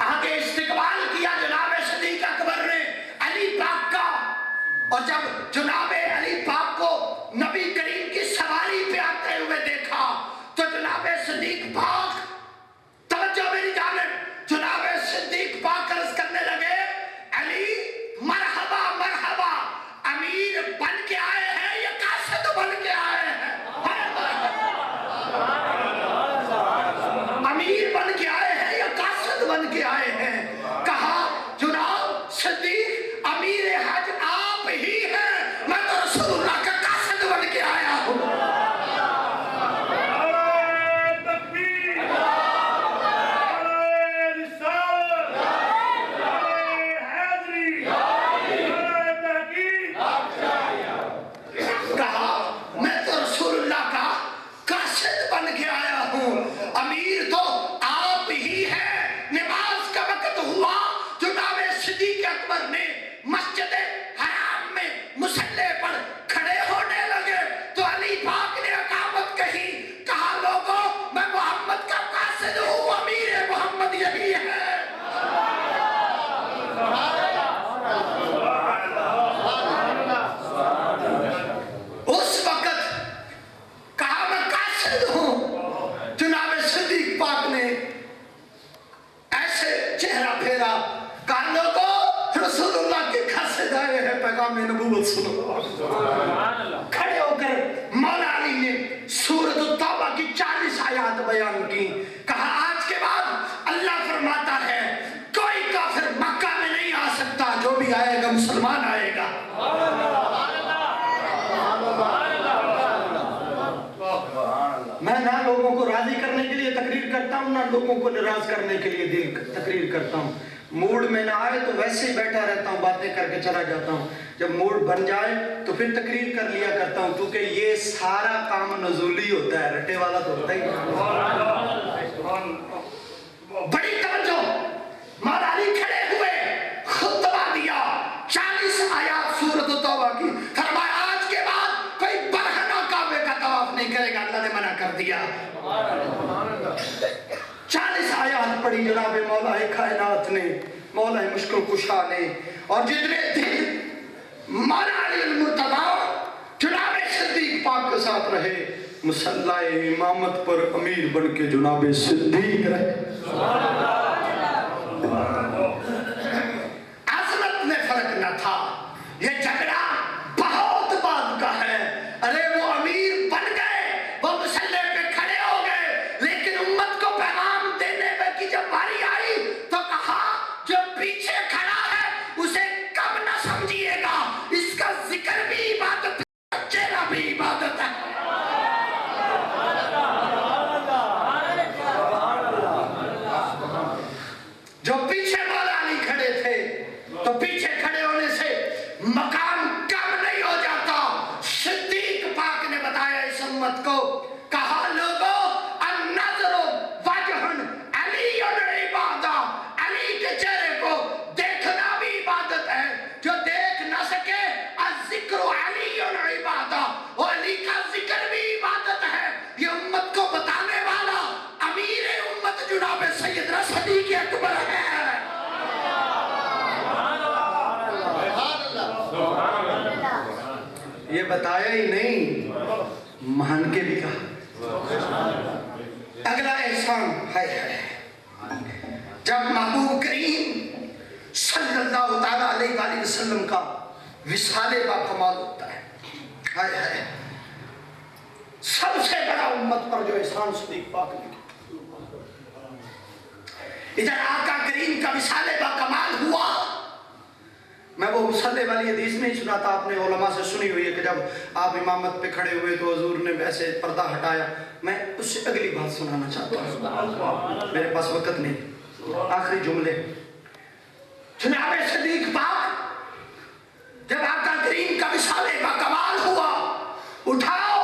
آگے استقبال کیا جناب صدیق اکبر نے علی پاک کا، اور جب جناب علی پاک کو نبی کریم کی سواری پہ آتے ہوئے دیکھا تو جناب صدیق پاک، توجہ میری جانب، جناب صدیق پاک عرض کرنے لگے کے آئے ہیں. کہا جناب صدیق امیر حج آپ ہی ہیں, میں تو رسول اللہ کا قاصد بن کے آیا ہوں. امیر تو آپ ہی ہیں. نماز کا وقت ہوا, جناب صدیق اکبر نے مسجد حرام میں مصلی پر کھڑے ہونے لگے تو علی پاک نے اقامت کہی. کہا لوگوں میں محمد کا قاصد ہوں, امیر محمد یہی ہے. اس وقت کہا میں قاصد ہوں. جناب صدیق پاک نے ایسے چہرہ پھیرا, کہا لوگوں رسول اللہ کے قاصد آئے ہیں, پیغام نبوت سنو. کھڑے ہو کر مولا علی نے سورۃ التوبہ کی 40 آیات بیان کی. کہا آج کے بعد اللہ فرماتا ہے کوئی کافر مکہ میں نہیں آ سکتا, جو بھی آئے گا مسلمان آئے گا. میں نہ لوگوں کو راضی کرنے کے لیے تقریر کرتا ہوں, نہ لوگوں کو ناراض کرنے کے لیے تقریر کرتا ہوں. موڈ میں نہ آئے تو ویسے ہی بیٹھا رہتا ہوں, باتیں کر کے چلا جاتا ہوں. جب موڈ بن جائے تو پھر تقریر کر لیا کرتا ہوں, کیونکہ یہ سارا کام نزولی ہوتا ہے, رٹے والا تو ہوتا ہی نہیں. بڑی توجہ, مولا علی کھڑے ہوئے, خطبہ دیا, 40 آیات سورۃ التوبہ کی. فرمایا آج کے بعد کوئی برہنہ کعبے کا طواف نہیں کرے گا, اللہ نے منع کر دیا. 40 آیات پڑھی جناب مولا کائنات نے, مولا مشکل کشا نے. اور جتنے دن مولا علی المرتضی جناب صدیق پاک کے ساتھ رہے, مصلی امامت پر امیر بن کے جناب صدیق رہے. عظمت میں فرق نہ تھا, یہ جھگڑا بہت بعد کا ہے. ارے وہ امیر بن گئے, وہ مصلی پہ کھڑے ہو گئے, لیکن امت کو پیغام دینے میں کی جب باری آئی تو کہا جو پیچھے کھڑا ہے اسے کم نہ سمجھیے گا, اس کا ذکر بھی عبادت ہے, چہرہ بھی عبادت ہے. جو پیچھے مولا علی کھڑے تھے تو پیچھے کھڑے ہونے سے مقام کم نہیں ہو جاتا. صدیق پاک نے بتایا اس امت کو, کہا لوگوں النظر وجہ علی عبادہ, علی کے چہرے کو دیکھنا بھی عبادت ہے. جو دیکھ نہ سکے الذکر علی عبادہ, اور علی کا ذکر بھی عبادت ہے. یہ امت کو بتانے والا امیر امت جناب سیدنا صدیق اکبر ہے. یہ بتایا ہی نہیں, مان کے بھی کہا. اگلا احسان ہے جب محبوب کریم صلی اللہ تعالیٰ علیہ وآلہ وسلم کا وصال باکمال ہوتا ہے. سب سے بڑا امت پر جو احسان صدیق پاک نے کیا, ادھر آقا کریم کا وصال باکمال ہوا. میں وہ مصلی والی حدیث نہیں سناتا, آپ نے علماء سے سنی ہوئی ہے کہ جب آپ امامت پہ کھڑے ہوئے تو حضور نے ویسے پردہ ہٹایا. میں اس سے اگلی بات سنانا چاہتا ہوں, میرے پاس وقت نہیں. آخری جملے, جناب صدیق پاک جب آقا کریم کا وصال باکمال ہوا, اٹھاؤ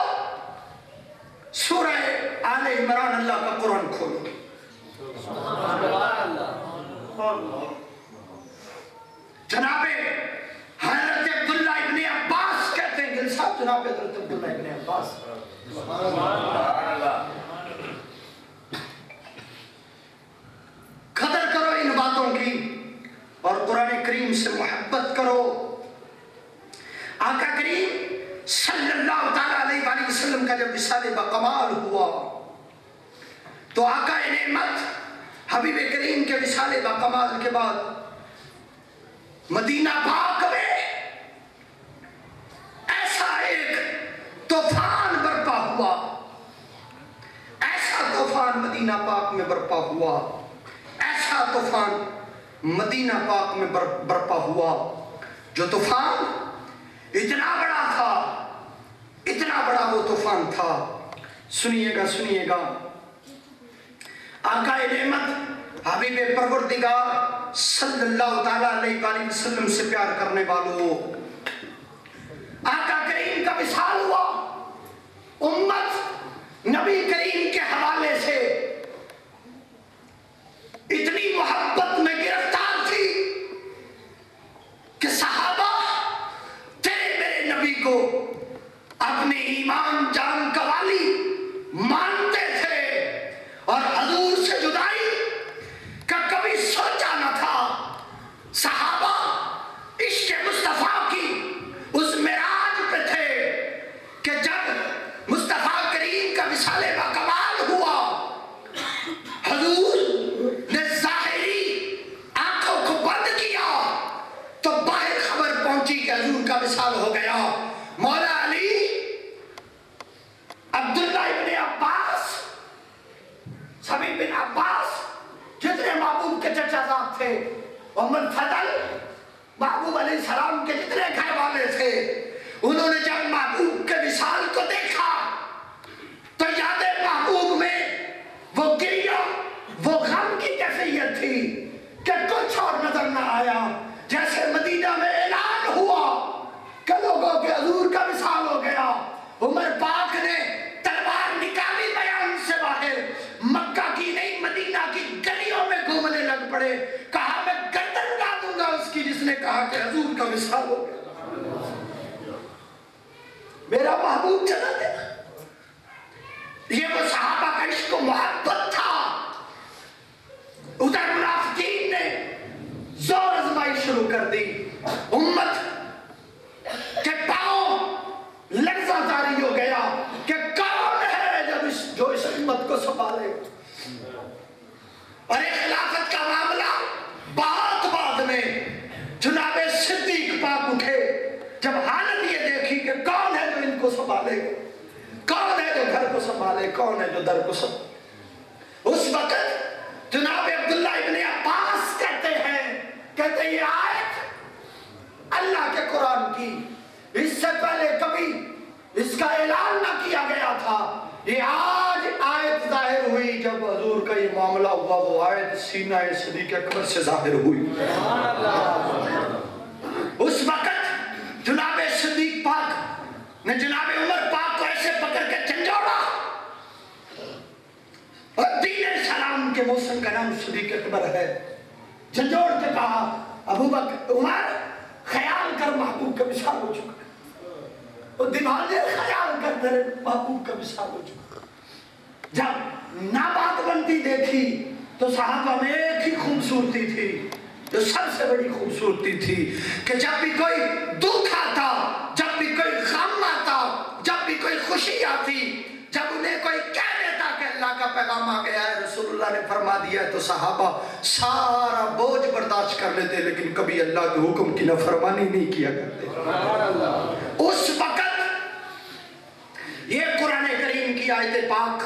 سورہ آل عمران اللہ کا قرآن کھولو. جناب حضرت عبداللہ ابن عباس کہتے ہیں, گل صاحب جناب حضرت عبداللہ ابن عباس, قدر کرو ان باتوں کی اور قرآن کریم سے محبت کرو. آقا کریم صلی اللہ تعالیٰ علیہ وآلہ وسلم کا جب وصال باکمال ہوا تو آقا نعمت حبیب کریم کے وصال باکمال کے بعد مدینہ پاک میں ایسا ایک طوفان برپا ہوا, ایسا طوفان مدینہ پاک میں برپا ہوا, ایسا بڑا طوفان مدینہ پاک میں برپا ہوا، جو طوفان اتنا بڑا تھا، اتنا بڑا وہ طوفان تھا. سنیے گا سنیے گا. آقا نعمت حبیب پروردگار صلی اللہ تعالیٰ علیہ وآلہ وسلم سے پیار کرنے والوں، آقا کریم کا وصال ہوا. امت نبی کریم کے حوالے سے اتنی محبت میں گرفتار تھی کہ صحابہ تیرے میرے نبی کو اپنے ایمان جان کا والی مانتے تھے، اور حضور سے جدائی کا کبھی سوچا نہ تھا. صحابہ عشق مصطفیٰ کی اس معراج پہ تھے کہ جب مصطفیٰ کریم کا وصال باکمال ہوا، حضور نے ظاہری آنکھوں کو بند کیا تو باہر خبر پہنچی کہ حضور کا وصال ہو گیا. مولا علی، عبداللہ ابن عباس، سبی بن عباس، جتنے محبوب کے چچا زاد تھے، ام الفضل محبوب علیہ السلام کے جتنے گھر والے تھے، انہوں نے جب محبوب کے وصال کو دیکھا تو یاد محبوب میں وہ گریہ، وہ غم کی کیفیت تھی کہ کچھ اور نظر نہ آیا. جیسے مدینہ میں اعلان ہوا کہ لوگوں کے حضور کا وصال ہو گیا، عمر پاک نے تلوار نکالی بیان سے باہر، مکہ کی نہیں مدینہ کی گلیوں میں گھومنے لگ پڑے. کہا میں گردن اڑا دوں گا اس کی جس نے کہا کہ حضور کا وصال ہو گیا. میرا محبوب چلا گیا. یہ وہ صحابہ کا عشق و محبت تھا. ادھر منافقین نے زور آزمائی شروع کر دی. امت کے پاؤں لرزہ طاری ہو گیا کہ کون ہے جو اس امت کو سنبھالے. اور خلافت کا معاملہ بہت بعد میں جناب صدیق پاک اٹھے جب حالت یہ دیکھی کہ کون ہے جو ان کو سنبھالے، کون ہے جو گھر کو سنبھالے، کون ہے جو در کو سنبھالے. اس وقت جناب عبداللہ ابن عباس کہتے ہیں یہ آیت اللہ کے قرآن کی، اس سے پہلے کبھی اس کا اعلان نہ کیا گیا تھا. یہ آج آیت ظاہر ہوئی جب حضور کا یہ معاملہ ہوا. وہ آیت سینہ صدیق اکبر سے ظاہر ہوئی. اس وقت جناب صدیق پاک نے جناب عمر پاک کو ایسے پکڑ کے جھنجھوڑا، اور دین اسلام کے موسم کا نام صدیق اکبر ہے. جھنجھوڑ کے کہا ابو بکر، عمر خیال کر محبوب کا وصال ہو چکا ہے. وہ دیوانے خیال کر تیرے محبوب کا وصال ہو چکا. جب نابات بنتی دیکھی تو صحابہ میں ایک ہی خوبصورتی تھی جو سب سے بڑی خوبصورتی تھی کہ جب بھی کوئی دکھ آتا، جب بھی کوئی غم آتا، جب بھی کوئی خوشی آتی، جب انہیں کوئی کہہ دیتا کہ اللہ کا پیغام آ گیا ہے، رسول اللہ نے فرما دیا ہے، تو صحابہ سارا بوجھ برداشت کر لیتے لیکن کبھی اللہ کے حکم کی نافرمانی نہیں کیا کرتے. اس وقت یہ قرآن کریم کی آیت پاک،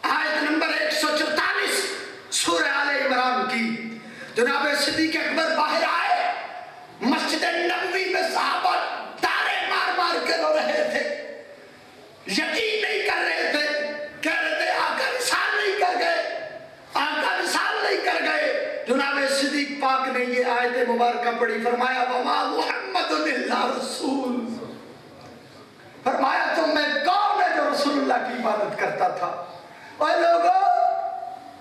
آیت نمبر 144 سورہ آل عمران کی، جناب صدیق اکبر باہر آئے. مسجد نبوی میں صحابہ تارے مار مار کے رو رہے تھے، یقین نہیں کر رہے تھے، کہہ رہے تھے آقا وصال نہیں کر گئے، آقا وصال نہیں کر گئے. جناب صدیق پاک نے یہ آیت مبارکہ پڑھی، فرمایا وما محمد الا رسول. فرمایا تم میں کون ہے جو رسول اللہ کی عبادت کرتا تھا. اور لوگوں،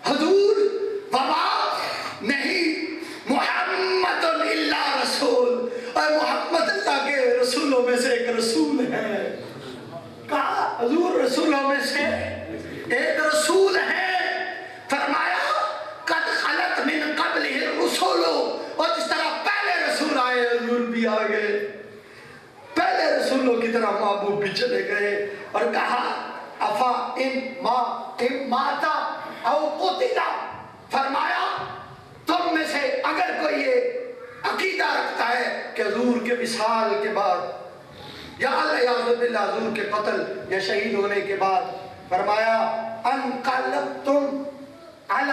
حضور وما نہیں، محمد الا رسول، اور محمد اللہ کے رسولوں میں سے ایک رسول ہے. کہا حضور رسولوں میں سے ایک رسول ہے. فرمایا قد خلت من قبلہ الرسل، اور جس طرح پہلے رسول آئے حضور بھی آ گئے، پہلے رسولوں کی طرح محبوب بھی چلے گئے. اور کہا افا ان ماتا او قتلا، فرمایا تم میں سے اگر کوئی یہ عقیدہ رکھتا ہے کہ حضور کے وصال کے بعد یا اللہ باللہ حضور کے قتل یا شہید ہونے کے بعد، فرمایا ان قلبتم علی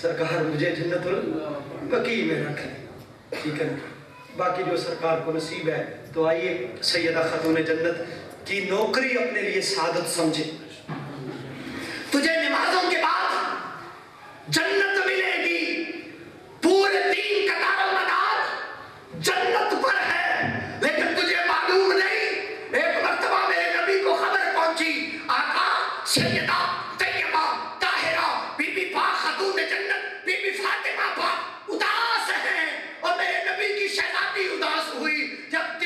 سرکار مجھے جنت البقیع میں رکھ لیں، ٹھیک ہے نا؟ باقی جو سرکار کو نصیب ہے تو آئیے سیدہ خاتون جنت کی نوکری اپنے لیے سعادت سمجھے۔ تجھے نمازوں کے بعد جنت ملے گی، پورے دین کا دارالمدار جنت پر ہے، لیکن تجھے معلوم نہیں۔ ایک مرتبہ میرے نبی کو خبر پہنچی، آقا سیدہ طیبہ طاہرہ بی بی پاک خاتون جنت بی بی فاطمہ پاک اداس ہیں، اور میرے نبی کی شہزادی اداس ہوئی۔ جب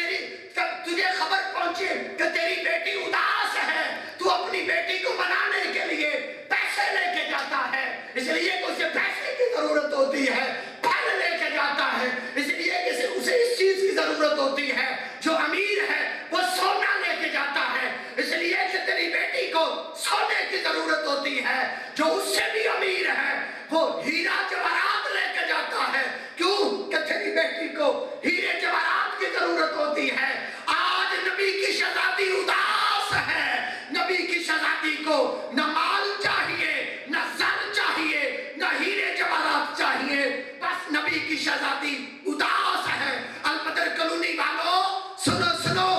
تجھے خبر پہنچی کہ تیری بیٹی اداس ہے، تو اپنی بیٹی کو منانے کے لیے پیسے لے کے جاتا ہے، اس لیے کہ اسے پیسے کی ضرورت ہوتی ہے، پھل لے کے جاتا ہے، اس لیے کہ اسے اس چیز کی ضرورت ہوتی ہے۔ جو امیر ہے وہ سونا لے کے جاتا ہے، اس لیے کہ تیری بیٹی کو سونے کی ضرورت ہوتی ہے۔ جو اس سے بھی امیر ہے وہ ہیرا جواہرات لے کے جاتا ہے، کیوں کہ تیری بیٹی کو ہیرے جواہرات کی ضرورت ہوتی ہے۔ آج نبی کی شہزادی اداس ہے، نبی کی شہزادی کو نہ مال چاہیے، نہ زر چاہیے، نہ ہیرے جواہرات چاہیے، بس نبی کی شہزادی اداس ہے۔ البدر کالونی والوں سنو سنو،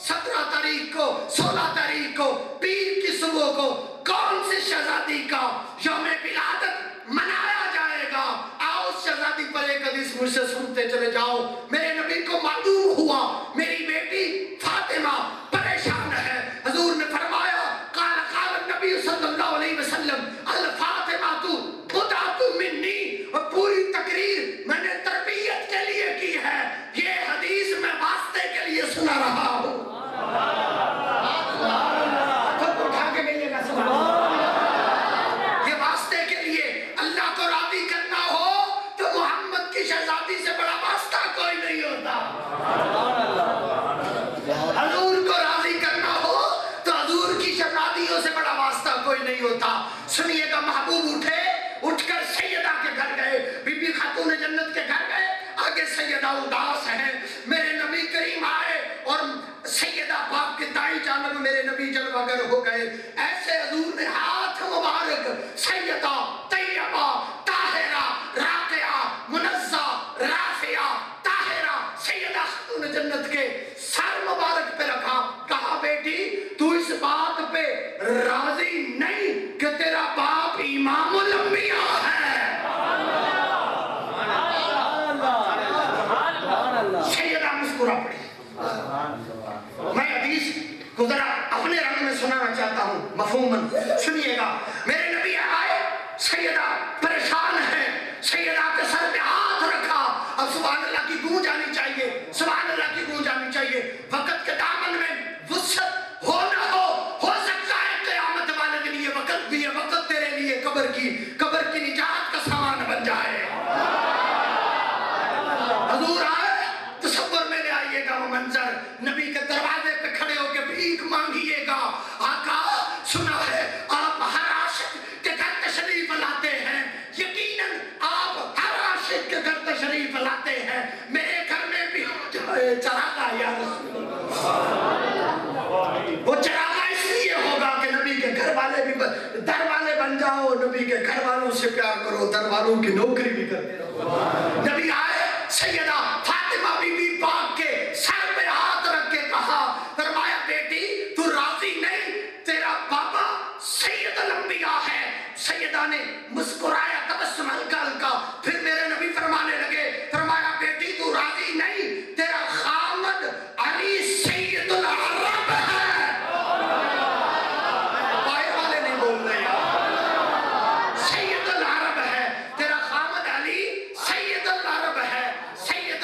17 تاریخ کو 16 تاریخ کو پیر کی صبح کو کون سی شہزادی کا یوم ولادت منایا جائے گا؟ آؤ شہزادی پر ایک حدیث مجھ سے سنتے چلے جاؤ۔ میرے نبی کو معلوم ہوا میری بیٹی فاطمہ پریشان ہے، حضور نے فرمایا قال قال النبی صلی اللہ علیہ وسلم الفاطمہ بضعۃ منی، اور پوری تقریر میں نے تربیت کے لیے کی ہے، یہ حدیث میں واسطے کے لیے سنا رہا ہوں۔ خود اٹھا کے کہیے گا سبحان اللہ۔ یہ واسطے کے لیے، اللہ کو راضی کرنا ہو تو محمد کی شہزادی سے بڑا واسطہ کوئی نہیں ہوتا۔ حضور کو راضی کرنا ہو تو حضور کی شہزادیوں سے بڑا واسطہ کوئی نہیں ہوتا۔ سنیے گا، محبوب اٹھ کر سیدہ کے گھر گئے، بی بی خاتون جنت کے گھر گئے، آگے سیدہ اداس ہیں۔ میرے نبی کریم آئے اور سیدہ پاک کے دائیں جانب میرے نبی جلوہ گر ہو گئے، ایسے حضور نے ہاتھ مبارک سیدہ طیبہ طاہرہ راقیہ منزہ رافعہ طاہرہ سیدہ خاتون جنت کے سر مبارک پہ رکھا، کہا بیٹی تو اس بات پہ راضی نہیں کہ تیرا باپ امام الانبیاء ہے؟ سیدہ مسکرا پڑی۔ میں حدیث کو ذرا اپنے رنگ میں سنانا چاہتا ہوں مفہوماً، سنیے گا۔ میرے نبی آئے، سیدہ پریشان ہے، سیدہ کے سر پہ ہاتھ رکھا۔ اب سبحان اللہ کی گونج آنی چاہیے، سبحان اللہ کی گونج آنی چاہیے۔ وقت کے دامن میں وسعت ہو نہ ہو سکتا ہے قیامت والے دن یہ وقت بھی ہے، وقت تیرے لیے قبر کی نجات کا سامان بن جائے۔ حضور آئے، تصور میں لے آئیے گا وہ منظر، نبی کے دروازے پہ کھڑے ہو کے بھیک مانگیے گا، آقا سنا ہے آپ ہر عاشق کے گھر تشریف لاتے ہیں، یقیناً آپ ہر عاشق کے گھر تشریف لاتے ہیں، میرے گھر میں بھی ہو جائے چراغا یا رسول اللہ۔ وہ چراغا اس لیے ہوگا کہ نبی کے گھر والے بھی در والے بن جاؤ، نبی کے گھر والوں سے پیار کرو، در والوں کی نوکری بھی کرتے رہو۔ نبی آئے، سیدہ فاطمہ بی بی پاک کے سر پہ ہاتھ رکھ کے کہا، فرمایا بیٹی تو راضی نہیں، تیرا بابا سید الانبیاء ہے۔ سیدہ نے مسکرایا تبسم ہلکا ہلکا، پھر میرے نبی فرمانے لگے، فرمایا بیٹی تو راضی نہیں، تیرا خامد علی سید العرب ہے۔ باہر والے نہیں بول رہے ہیں، سید العرب ہے، تیرا خامد علی سید العرب ہے۔ سید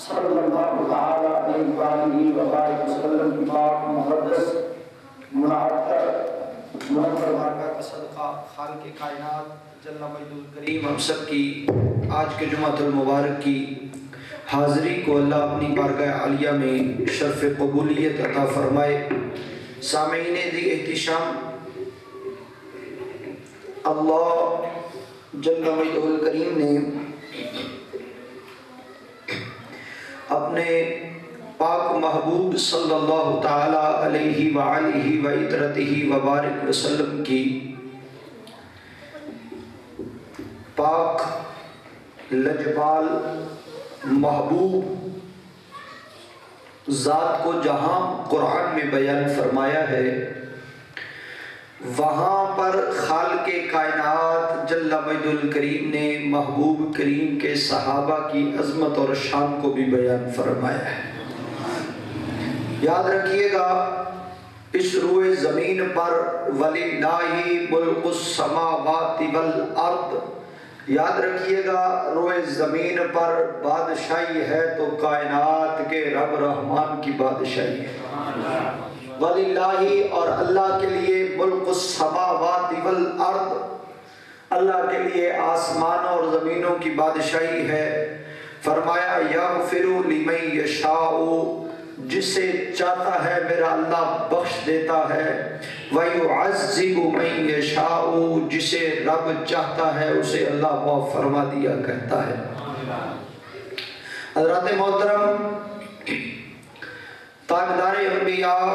صلی اللہ تعالی علیہ وآلہ وبارک وسلم کی پاک مقدس منعطر منور بارگاہ کا صدقہ خالق کائنات جل مجدہ الکریم ہم سب کی آج کے جمعہ المبارک کی حاضری کو اللہ اپنی بارگاہ عالیہ میں شرف قبولیت عطا فرمائے۔ سامعین دی احتشام، اللہ جل مجدہ الکریم نے اپنے پاک محبوب صلی اللہ تعالی علیہ وآلہ وعطرتہ وبارک وسلم کی پاک لجپال محبوب ذات کو جہاں قرآن میں بیان فرمایا ہے، وہاں پر خالق کائنات جل مجدہ الکریم نے محبوب کریم کے صحابہ کی عظمت اور شان کو بھی بیان فرمایا ہے۔ یاد رکھیے گا، اس روئے زمین پر وَلِلَّهِ مُلْكُ السَّمَاوَاتِ وَالْأَرْضِ، یاد رکھیے گا روئے زمین پر بادشاہی ہے تو کائنات کے رب رحمان کی بادشاہی ہے۔ وَلِلَّهِ، اور اللہ کے لیے ملک السماوات والارض، اللہ کے لیے آسمانوں اور زمینوں کی بادشاہی ہے۔ فرمایا یغفر لمن یشاء، جسے چاہتا ہے میرا اللہ بخش دیتا ہے، وَيُعَذِّبُ مَن يَشَاءُ، جسے رب چاہتا ہے اسے اللہ معاف فرما دیا کرتا ہے۔ حضرات محترم، تاجدار انبیاء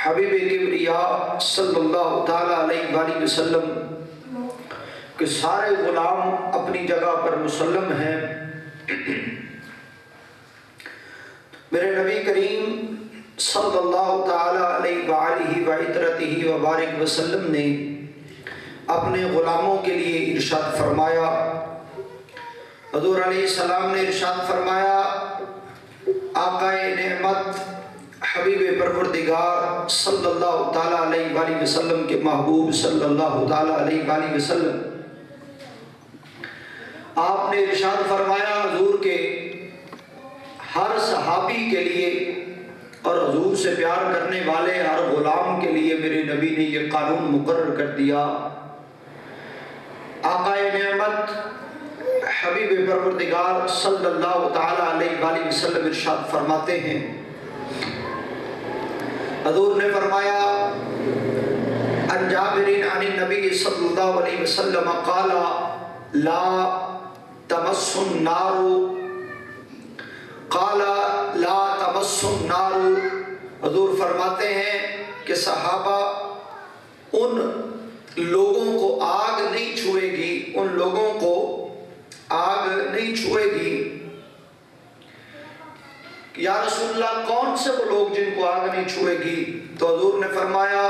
حبیب کبریاء صلی اللہ تعالی علیہ وآلہ وسلم کے سارے غلام اپنی جگہ پر مسلم ہیں۔ میرے نبی کریم صلی اللہ تعالی علیہ وآلہ وعطرتہ وبارک وسلم نے اپنے غلاموں کے لیے ارشاد فرمایا، حضور علیہ السلام نے ارشاد فرمایا، آقا نعمت حبیب پروردگار صلی اللہ تعالی علیہ وآلہ وسلم کے محبوب صلی اللہ تعالی علیہ وآلہ وسلم، آپ نے ارشاد فرمایا حضور کے ہر صحابی کے لیے اور حضور سے پیار کرنے والے ہر غلام کے لیے میرے نبی نے یہ قانون مقرر کر دیا۔ آقا نعمت حبیب پروردگار صلی اللہ تعالی علیہ وآلہ وسلم ارشاد فرماتے ہیں، حضور نے فرمایا، عن جابر عن النبی صلی اللہ علیہ وسلم قال لا تمس النار، قال لا تمس النار، حضور فرماتے ہیں کہ صحابہ ان لوگوں کو آگ نہیں چھوئے گی، ان لوگوں کو آگ نہیں چھوئے گی۔ یا رسول اللہ کون سے وہ لوگ جن کو آگ نہیں چھوئے گی؟ تو حضور نے فرمایا،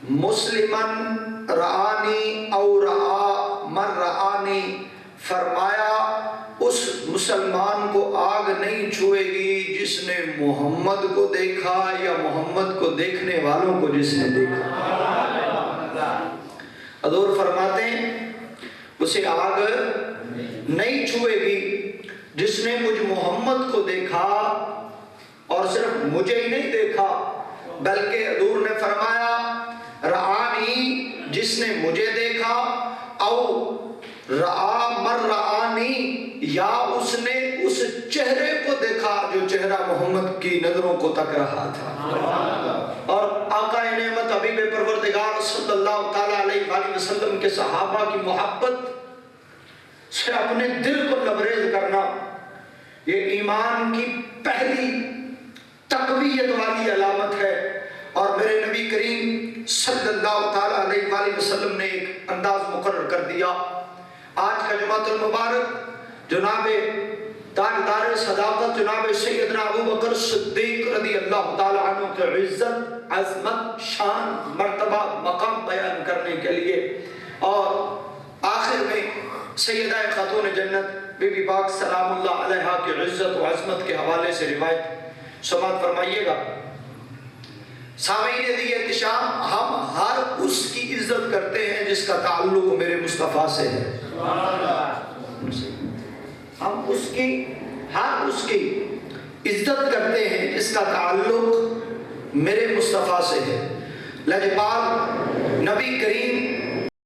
مسلمن رآنی او رآ من رآنی، فرمایا اس مسلمان کو آگ نہیں چھوئے گی جس نے محمد کو دیکھا یا محمد کو دیکھنے والوں کو جس نے دیکھا۔ حضور فرماتے ہیں اسے آگ نہیں چھوئے گی جس نے مجھ محمد کو دیکھا، اور صرف مجھے ہی نہیں دیکھا بلکہ حضور نے فرمایا رآنی، جس نے مجھے دیکھا، او رآ من رآنی، یا اس نے اس چہرے کو دیکھا جو چہرہ محمد کی نظروں کو تک رہا تھا۔ اور آقا نعمت حبیب پروردگار صلی اللہ تعالی علیہ وآلہ وسلم کے صحابہ کی محبت سے اپنے دل کو لبریز کرنا، یہ ایمان کی پہلی تقویت والی علامت ہے، اور میرے نبی کریم صلی اللہ تعالیٰ علیہ وآلہ وسلم نے ایک انداز مقرر کر دیا۔ آج کا جمعۃ المبارک جناب تاجدار صداقت جناب سیدنا ابو بکر صدیق رضی اللہ تعالیٰ عنہ کے عزت، عظمت، شان، مرتبہ، مقام بیان کرنے کے لیے، اور آخر میں سیدہ خاتون جنت بی بی پاک سلام اللہ علیہا کی عزت و عظمت کے حوالے سے روایت سماعت فرمائیے گا۔ سامعین دی احتشام، ہم ہر اس کی عزت کرتے ہیں جس کا تعلق میرے مصطفیٰ سے ہے۔ ہم ہر اس کی عزت کرتے ہیں جس کا تعلق میرے مصطفیٰ سے ہے۔ لجپال نبی کریم